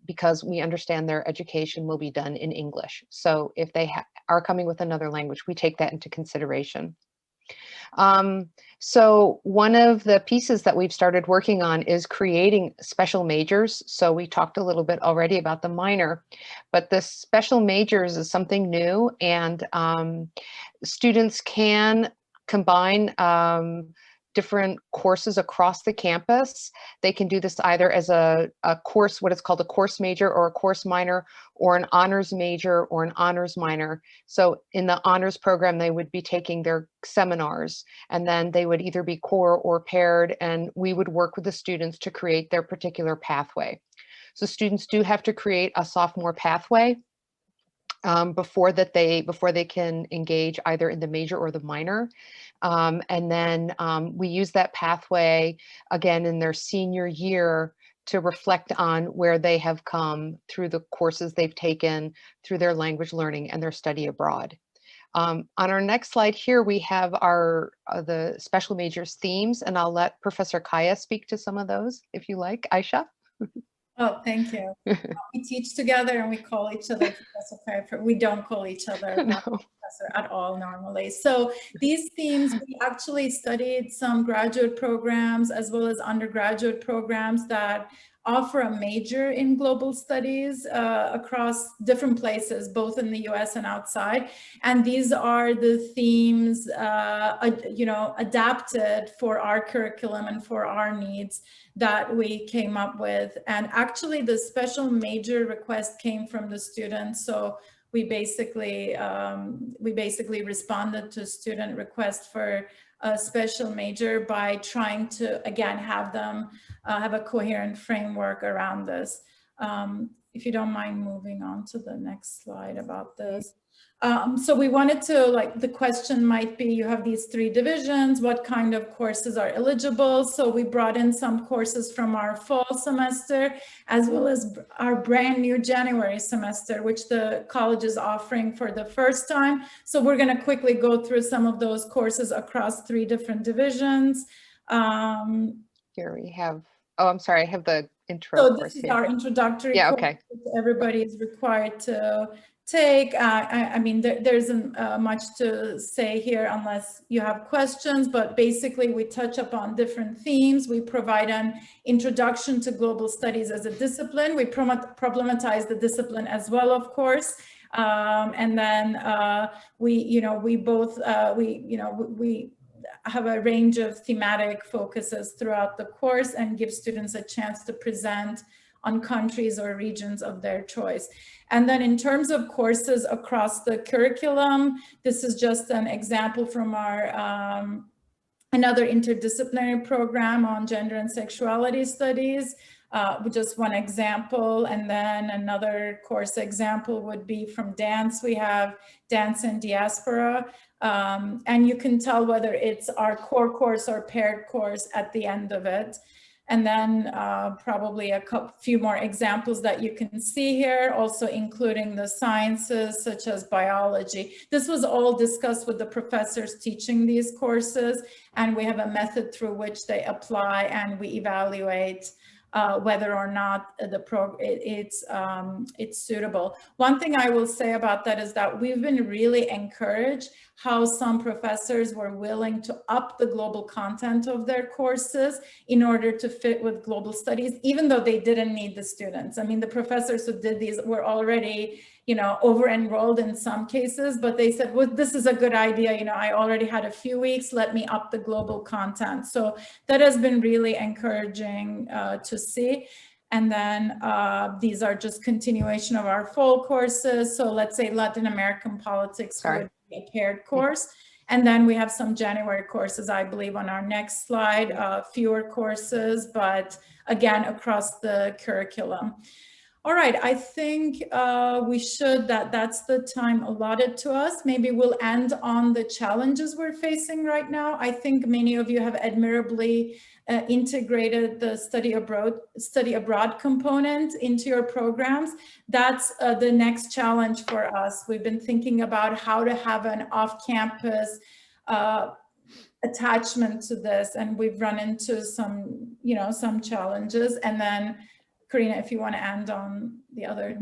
because we understand their education will be done in English. So if they are coming with another language, we take that into consideration. So one of the pieces that we've started working on is creating special majors. So we talked a little bit already about the minor, but the special majors is something new, and students can combine different courses across the campus. They can do this either as a course, what is called a course major or a course minor, or an honors major or an honors minor. So in the honors program, they would be taking their seminars, and then they would either be core or paired, and we would work with the students to create their particular pathway. So students do have to create a sophomore pathway before they can engage either in the major or the minor. And then we use that pathway again in their senior year to reflect on where they have come through the courses they've taken, through their language learning and their study abroad. On our next slide here, we have the special majors themes, and I'll let Professor Kaya speak to some of those if you like. Aisha? Oh, thank you. We teach together and we call each other Professor Piper. We don't call each other professor at all normally. So these themes, we actually studied some graduate programs as well as undergraduate programs that offer a major in global studies across different places, both in the US and outside. And these are the themes, adapted for our curriculum and for our needs that we came up with. And actually the special major request came from the students. So we basically responded to student requests for a special major by trying to, again, have them have a coherent framework around this. If you don't mind moving on to the next slide about this. So we wanted to, the question might be, you have these 3 divisions, what kind of courses are eligible? So we brought in some courses from our fall semester, as well as our brand new January semester, which the college is offering for the first time. So we're gonna quickly go through some of those courses across 3 different divisions. Here we have, oh, I'm sorry, I have the intro so course this is here. our introductory course, okay. which everybody is required to take. I mean, there isn't much to say here unless you have questions, but basically we touch upon different themes. We provide an introduction to global studies as a discipline. We problematize the discipline as well, of course. And then we have a range of thematic focuses throughout the course and give students a chance to present on countries or regions of their choice. And then in terms of courses across the curriculum, this is just an example from our another interdisciplinary program on gender and sexuality studies, just one example. And then another course example would be from dance. We have dance and diaspora. And you can tell whether it's our core course or paired course at the end of it. And then probably a few more examples that you can see here, also including the sciences such as biology. This was all discussed with the professors teaching these courses, and we have a method through which they apply and we evaluate whether or not it's suitable. One thing I will say about that is that we've been really encouraged how some professors were willing to up the global content of their courses in order to fit with global studies, even though they didn't need the students. I mean, the professors who did these were already, over-enrolled in some cases, but they said, well, this is a good idea. I already had a few weeks, let me up the global content. So that has been really encouraging to see. And then these are just continuation of our fall courses. So let's say Latin American politics would be a paired course. And then we have some January courses, I believe, on our next slide, fewer courses, but again, across the curriculum. All right, I think that's the time allotted to us. Maybe we'll end on the challenges we're facing right now. I think many of you have admirably integrated the study abroad component into your programs. That's the next challenge for us. We've been thinking about how to have an off-campus attachment to this, and we've run into some challenges. And then Karina, if you want to end on the other.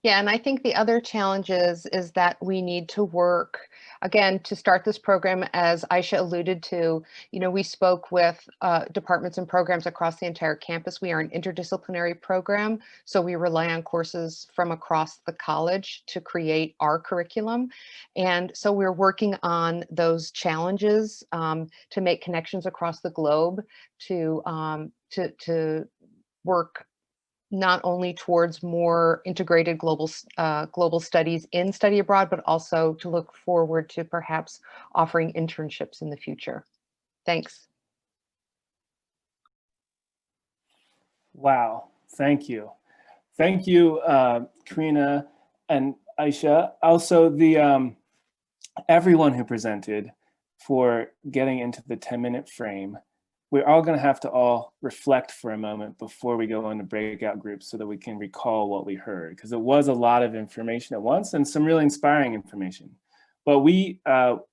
Yeah, and I think the other challenge is that we need to work again, to start this program, as Aisha alluded to, we spoke with departments and programs across the entire campus. We are an interdisciplinary program, so we rely on courses from across the college to create our curriculum. And so we're working on those challenges to make connections across the globe, to work not only towards more integrated global studies in study abroad, but also to look forward to perhaps offering internships in the future. Thanks. Wow, thank you. Thank you, Karina and Aisha. Also, everyone who presented for getting into the 10-minute frame. We're all going to have to all reflect for a moment before we go into breakout groups so that we can recall what we heard, because it was a lot of information at once and some really inspiring information. But we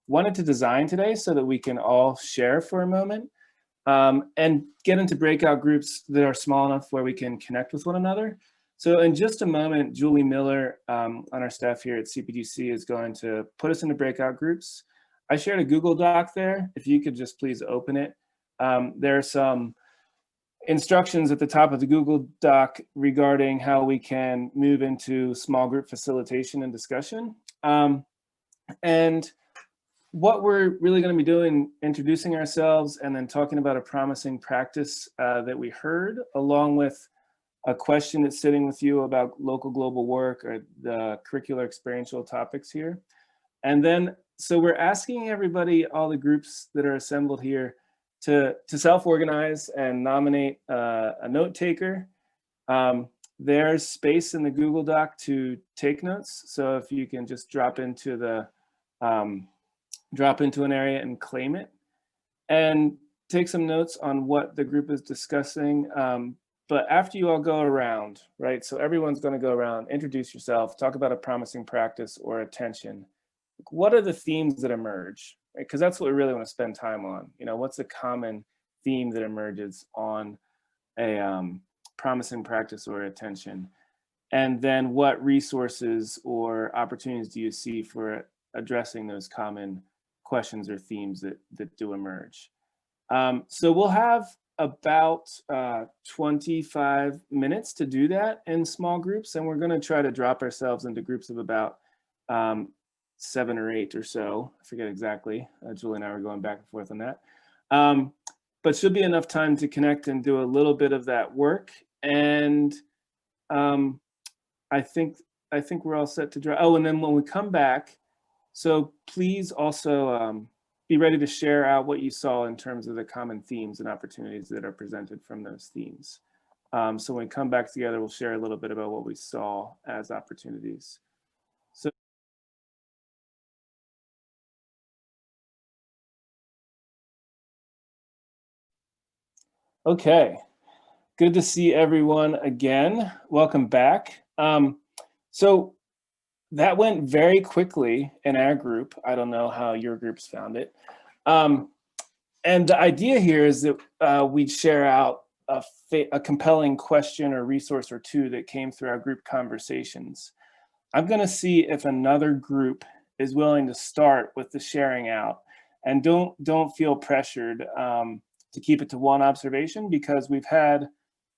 wanted to design today so that we can all share for a moment and get into breakout groups that are small enough where we can connect with one another. So in just a moment, Julie Miller on our staff here at CPGC is going to put us into breakout groups. I shared a Google Doc there. If you could just please open it. There are some instructions at the top of the Google Doc regarding how we can move into small group facilitation and discussion. And what we're really going to be doing, introducing ourselves and then talking about a promising practice that we heard, along with a question that's sitting with you about local global work or the curricular experiential topics here. And then, so we're asking everybody, all the groups that are assembled here, to self-organize and nominate a note taker. There's space in the Google Doc to take notes. So if you can just drop into an area and claim it, and take some notes on what the group is discussing. But after you all go around, right? So everyone's going to go around, introduce yourself, talk about a promising practice or attention. What are the themes that emerge? Because that's what we really want to spend time on. What's a common theme that emerges on a promising practice or attention? And then what resources or opportunities do you see for addressing those common questions or themes that do emerge? So we'll have about 25 minutes to do that in small groups, and we're going to try to drop ourselves into groups of about 7 or 8 or so. I forget exactly. Julie and I were going back and forth on that. But should be enough time to connect and do a little bit of that work. And I think we're all set to draw. Oh, and then when we come back, so please also be ready to share out what you saw in terms of the common themes and opportunities that are presented from those themes. So when we come back together, we'll share a little bit about what we saw as opportunities. So okay, good to see everyone again. Welcome back. So that went very quickly in our group. I don't know how your groups found it. And the idea here is that we'd share out a compelling question or resource or two that came through our group conversations. I'm going to see if another group is willing to start with the sharing out, and don't feel pressured to keep it to one observation, because we've had,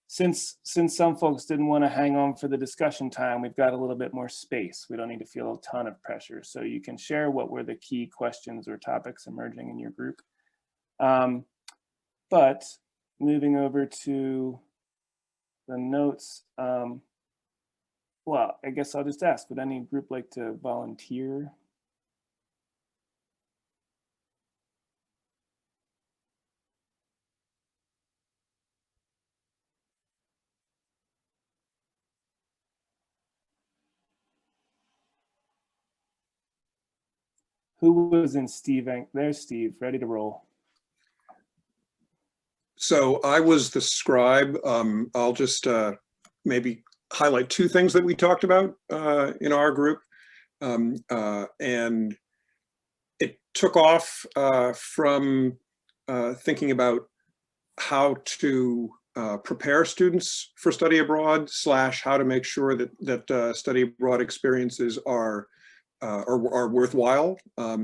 since some folks didn't want to hang on for the discussion time, we've got a little bit more space. We don't need to feel a ton of pressure. So you can share what were the key questions or topics emerging in your group. But moving over to the notes, well, I guess I'll just ask, would any group like to volunteer? Who was in Steve? There's Steve, ready to roll. So I was the scribe. I'll just maybe highlight 2 things that we talked about in our group. And it took off from thinking about how to prepare students for study abroad / how to make sure that study abroad experiences are are worthwhile.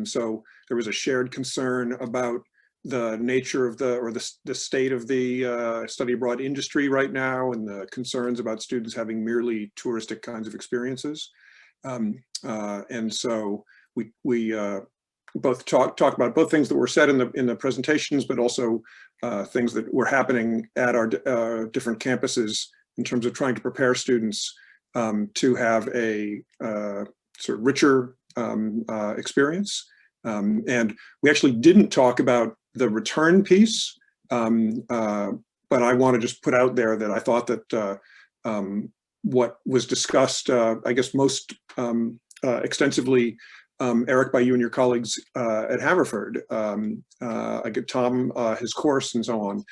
So there was a shared concern about the nature of the state of the study abroad industry right now, and the concerns about students having merely touristic kinds of experiences. And so we both talk about both things that were said in the presentations, but also things that were happening at our different campuses in terms of trying to prepare students to have a sort of richer experience. And we actually didn't talk about the return piece, but I want to just put out there that I thought that what was discussed, I guess most extensively, Eric, by you and your colleagues at Haverford, I get Tom, his course and so on,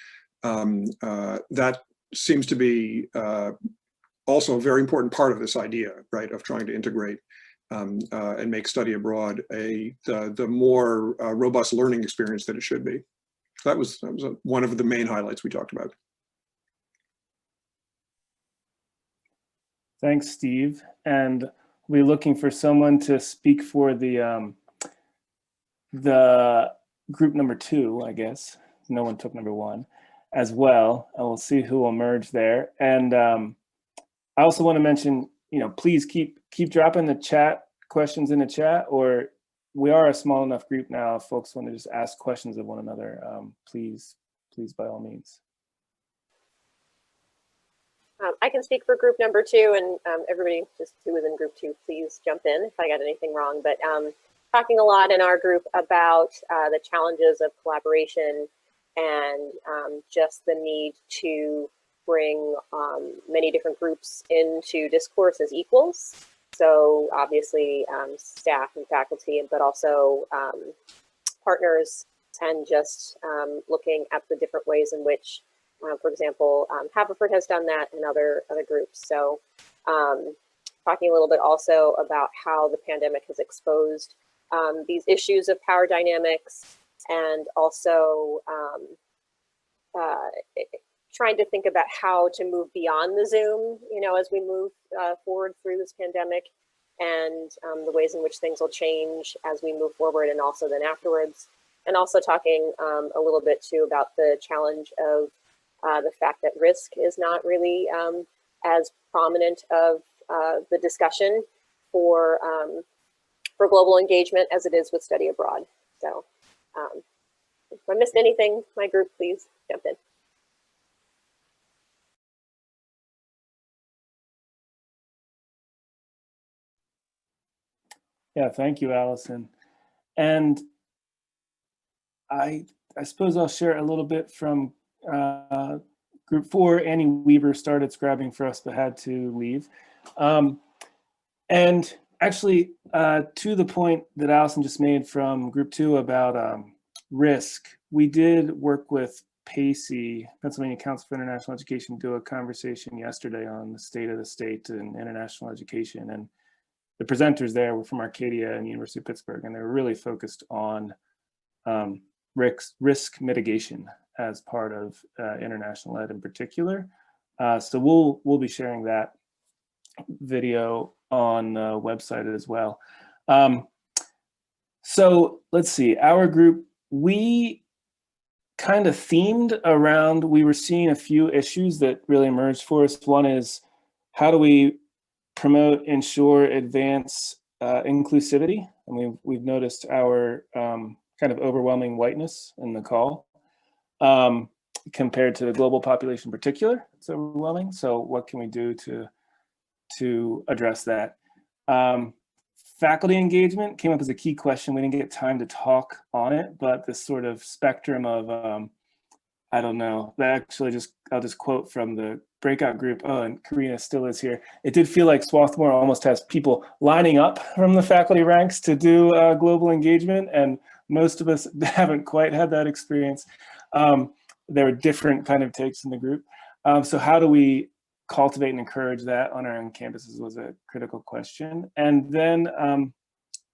that seems to be also a very important part of this idea, right, of trying to integrate and make study abroad the more robust learning experience that it should be. So that was one of the main highlights we talked about. Thanks, Steve. And we're looking for someone to speak for the group number 2, I guess. No one took number 1 as well. And we'll see who will merge there. And I also want to mention, please keep dropping the chat questions in the chat, or we are a small enough group now. If folks want to just ask questions of one another, please by all means. I can speak for group number 2, and everybody just who was in group 2, please jump in if I got anything wrong. But talking a lot in our group about the challenges of collaboration and just the need to bring many different groups into discourse as equals. So obviously staff and faculty, but also partners, and just looking at the different ways in which, for example, Haverford has done that and other groups. So talking a little bit also about how the pandemic has exposed these issues of power dynamics, and also trying to think about how to move beyond the Zoom, as we move forward through this pandemic, and the ways in which things will change as we move forward and also then afterwards. And also talking a little bit too about the challenge of the fact that risk is not really as prominent of the discussion for global engagement as it is with study abroad. So if I missed anything, my group, please jump in. Yeah, thank you, Allison. And I suppose I'll share a little bit from group 4. Annie Weaver started scribing for us, but had to leave. And actually, to the point that Allison just made from group 2 about risk, we did work with PACE, Pennsylvania Council for International Education, do a conversation yesterday on the state of the state and international education. And the presenters there were from Arcadia and the University of Pittsburgh, and they were really focused on risk mitigation as part of international ed in particular. So we'll be sharing that video on the website as well. So let's see, our group, we kind of themed around, we were seeing a few issues that really emerged for us. One is, how do we promote, ensure, advance inclusivity? And we've noticed our kind of overwhelming whiteness in the call compared to the global population in particular. It's overwhelming. So what can we do to address that? Faculty engagement came up as a key question. We didn't get time to talk on it, but this sort of spectrum of, I don't know, I'll just quote from the breakout group. Oh, and Karina still is here. It did feel like Swarthmore almost has people lining up from the faculty ranks to do global engagement, and most of us haven't quite had that experience. There are different kind of takes in the group. So how do we cultivate and encourage that on our own campuses was a critical question. And then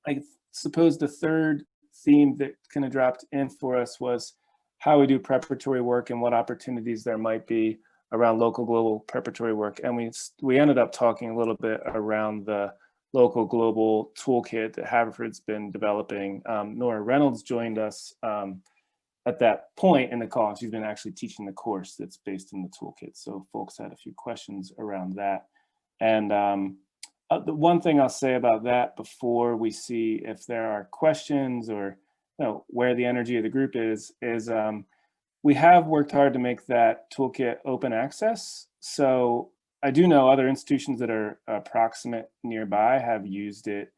I suppose the third theme that kind of dropped in for us was how we do preparatory work and what opportunities there might be around local global preparatory work. And we ended up talking a little bit around the local global toolkit that Haverford's been developing. Nora Reynolds joined us at that point in the call. She's been actually teaching the course that's based in the toolkit. So folks had a few questions around that. And the one thing I'll say about that before we see if there are questions or where the energy of the group is we have worked hard to make that toolkit open access. So I do know other institutions that are approximate nearby have used it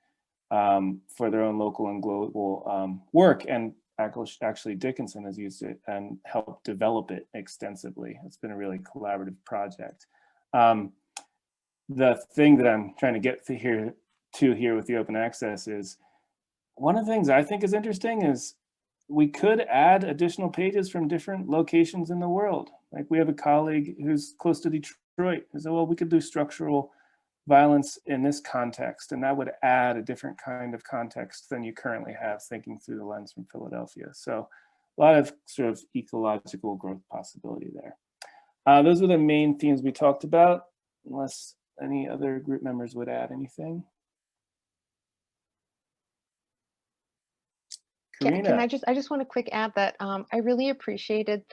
for their own local and global work. And actually Dickinson has used it and helped develop it extensively. It's been a really collaborative project. The thing that I'm trying to get here with the open access is one of the things I think is interesting is we could add additional pages from different locations in the world. Like we have a colleague who's close to Detroit who said, well, we could do structural violence in this context, and that would add a different kind of context than you currently have thinking through the lens from Philadelphia. So a lot of sort of ecological growth possibility there. Those were the main themes we talked about, unless any other group members would add anything. Can I just want to quick add that I really appreciated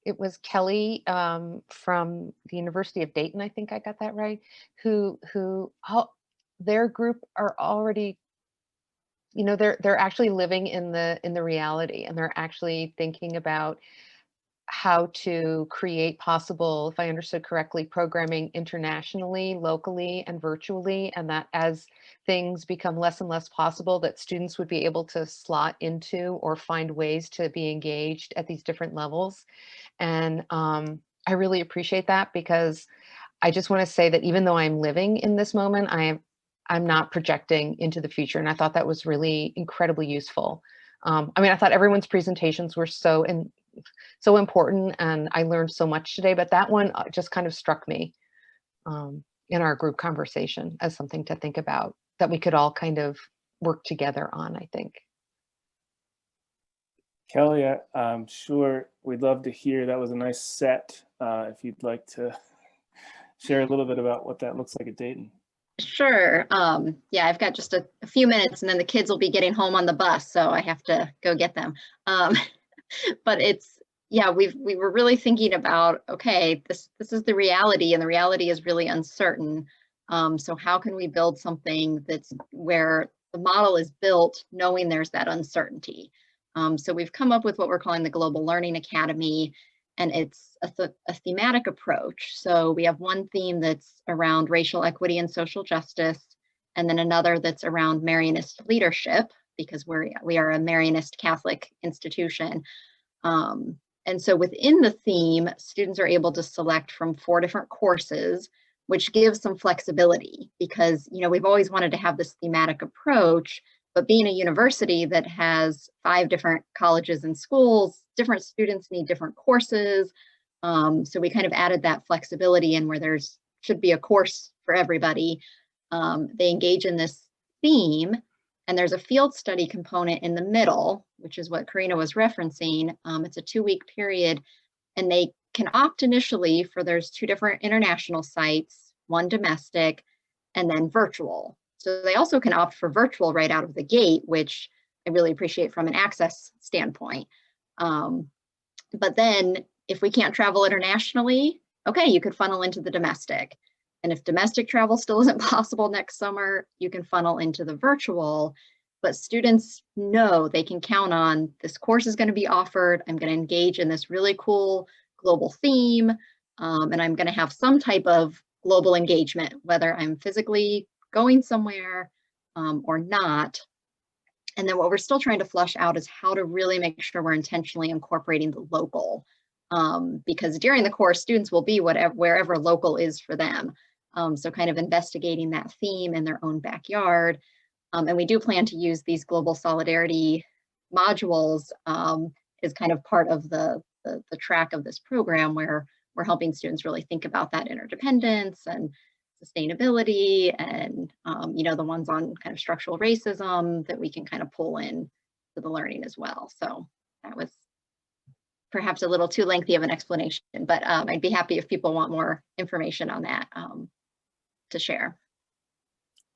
it was Kelly from the University of Dayton, I think I got that right, who their group are already, they're actually living in the reality, and they're actually thinking about how to create possible, if I understood correctly, programming internationally, locally, and virtually, and that as things become less and less possible, that students would be able to slot into or find ways to be engaged at these different levels. And I really appreciate that, because I just want to say that even though I'm living in this moment, I'm not projecting into the future. And I thought that was really incredibly useful. I thought everyone's presentations were so important, and I learned so much today, but that one just kind of struck me in our group conversation as something to think about, that we could all kind of work together on, I think. Kelly, I'm sure we'd love to hear. That was a nice set. If you'd like to share a little bit about what that looks like at Dayton. Sure. Yeah, I've got just a few minutes, and then the kids will be getting home on the bus, so I have to go get them. But we were really thinking about, okay, this is the reality, and the reality is really uncertain. So how can we build something that's where the model is built knowing there's that uncertainty? So we've come up with what we're calling the Global Learning Academy, and it's a thematic approach. So we have one theme that's around racial equity and social justice, and then another that's around Marianist leadership, because we are a Marianist Catholic institution. And so within the theme, students are able to select from 4 different courses, which gives some flexibility, because we've always wanted to have this thematic approach, but being a university that has 5 different colleges and schools, different students need different courses. So we kind of added that flexibility in where there's should be a course for everybody. They engage in this theme, and there's a field study component in the middle, which is what Karina was referencing. It's a 2-week period, and they can opt initially for there's 2 different international sites, 1 domestic, and then virtual. So they also can opt for virtual right out of the gate, which I really appreciate from an access standpoint. But then if we can't travel internationally, okay, you could funnel into the domestic. And if domestic travel still isn't possible next summer, you can funnel into the virtual. But students know they can count on this course is going to be offered. I'm going to engage in this really cool global theme, and I'm going to have some type of global engagement, whether I'm physically going somewhere or not. And then what we're still trying to flush out is how to really make sure we're intentionally incorporating the local, because during the course, students will be wherever local is for them. So kind of investigating that theme in their own backyard. And we do plan to use these global solidarity modules as kind of part of the track of this program, where we're helping students really think about that interdependence and sustainability, and the ones on kind of structural racism that we can kind of pull in to the learning as well. So that was perhaps a little too lengthy of an explanation, but I'd be happy if people want more information on that to share.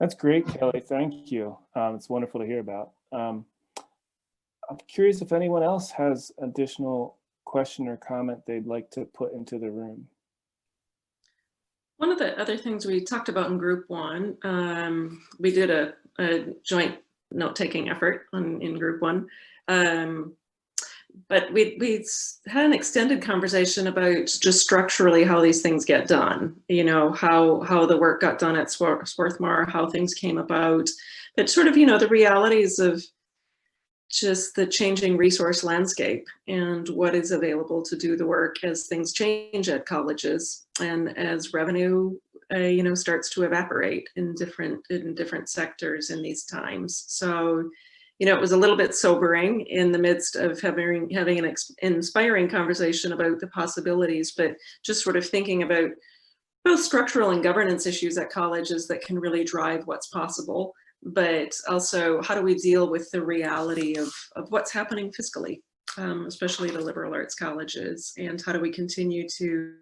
That's great, Kelly. Thank you. It's wonderful to hear about. I'm curious if anyone else has additional question or comment they'd like to put into the room. One of the other things we talked about in group one, we did a joint note-taking effort in group one. But we had an extended conversation about just structurally how these things get done, you know, how the work got done at Swarthmore, how things came about, but sort of, you know, the realities of just the changing resource landscape and what is available to do the work as things change at colleges and as revenue, you know, starts to evaporate in different sectors in these times. So, you know, it was a little bit sobering in the midst of having an inspiring conversation about the possibilities, but just sort of thinking about both structural and governance issues at colleges that can really drive what's possible, but also how do we deal with the reality of what's happening fiscally, especially the liberal arts colleges, and how do we continue to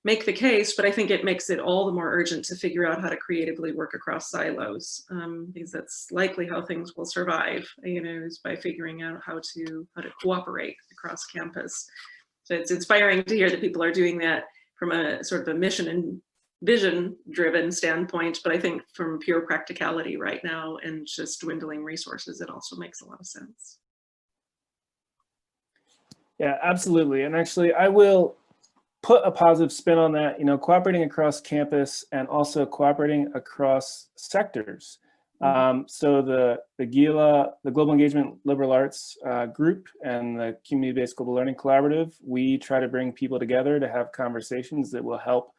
make the case, but I think it makes it all the more urgent to figure out how to creatively work across silos, because that's likely how things will survive, you know, is by figuring out how to cooperate across campus. So it's inspiring to hear that people are doing that from a sort of a mission and vision driven standpoint, but I think from pure practicality right now and just dwindling resources, it also makes a lot of sense. Yeah, absolutely. And actually, I will put a positive spin on that, you know, cooperating across campus and also cooperating across sectors. So the GILA, the Global Engagement Liberal Arts group, and the Community-Based Global Learning Collaborative, we try to bring people together to have conversations that will help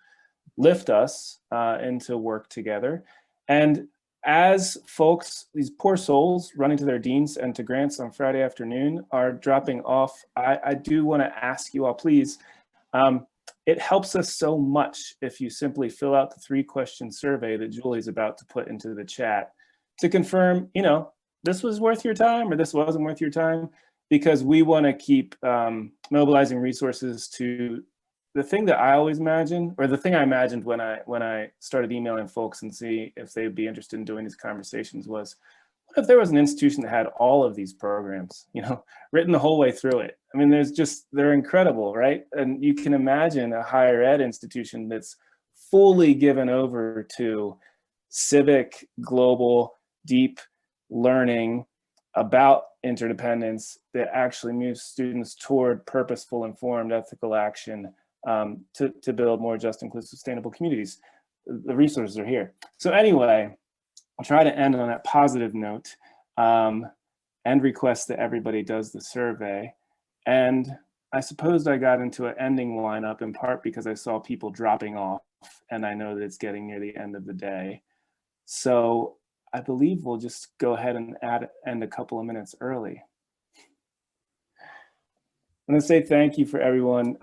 lift us into work together. And as folks, these poor souls running to their deans and to grants on Friday afternoon are dropping off, I do want to ask you all, please, it helps us so much if you simply fill out the 3-question survey that Julie's about to put into the chat to confirm, you know, this was worth your time or this wasn't worth your time, because we want to keep mobilizing resources to the thing that I always imagine, or the thing I imagined when I started emailing folks and see if they'd be interested in doing these conversations was, what if there was an institution that had all of these programs, you know, written the whole way through it? I mean, they're incredible, right? And you can imagine a higher ed institution that's fully given over to civic, global, deep learning about interdependence that actually moves students toward purposeful, informed, ethical action to build more just, inclusive, sustainable communities. The resources are here. So anyway, I'll try to end on that positive note and request that everybody does the survey. And I suppose I got into an ending lineup in part because I saw people dropping off, and I know that it's getting near the end of the day. So I believe we'll just go ahead and end a couple of minutes early. I'm going to say thank you for everyone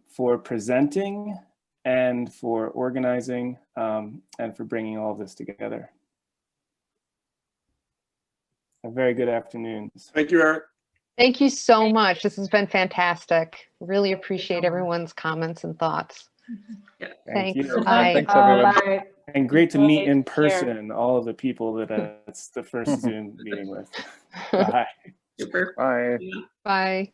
for presenting and for organizing and for bringing all of this together. A very good afternoon. Thank you, Eric. Thank you so much. This has been fantastic. Really appreciate everyone's comments and thoughts. Yeah. Thanks. You. Bye. Thanks, everyone. Bye. And great to meet in Take care. person all of the people that it's the first Zoom meeting with. Bye. Super. Bye. Bye.